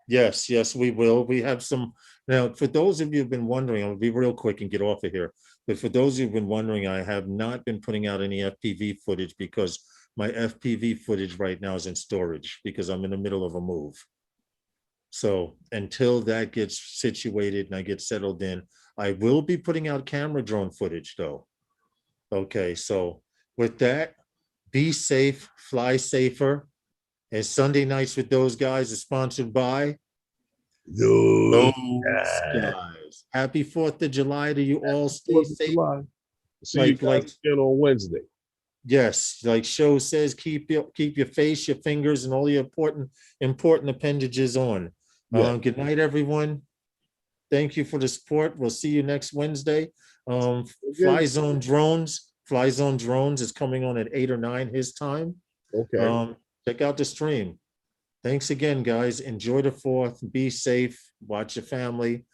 Yes, we will. We have some now. For those of you who've been wondering, I'll be real quick and get off of here. But for those who've been wondering, I have not been putting out any FPV footage because my FPV footage right now is in storage because I'm in the middle of a move. So until that gets situated and I get settled in, I will be putting out camera drone footage though. Okay, so with that, be safe, fly safer. And Sunday Nights with Those Guys is sponsored by those guys. Happy 4th of July to you all. Stay safe. See you guys again on Wednesday. Yes, like Show says, keep your face, your fingers, and all your important appendages on. Good night, everyone. Thank you for the support. We'll see you next Wednesday. Fly Zone Drones is coming on at 8 or 9 his time. Okay. Check out the stream. Thanks again, guys. Enjoy the 4th. Be safe. Watch your family.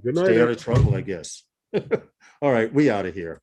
Good night. Stay out of trouble, I guess. All right, we out of here.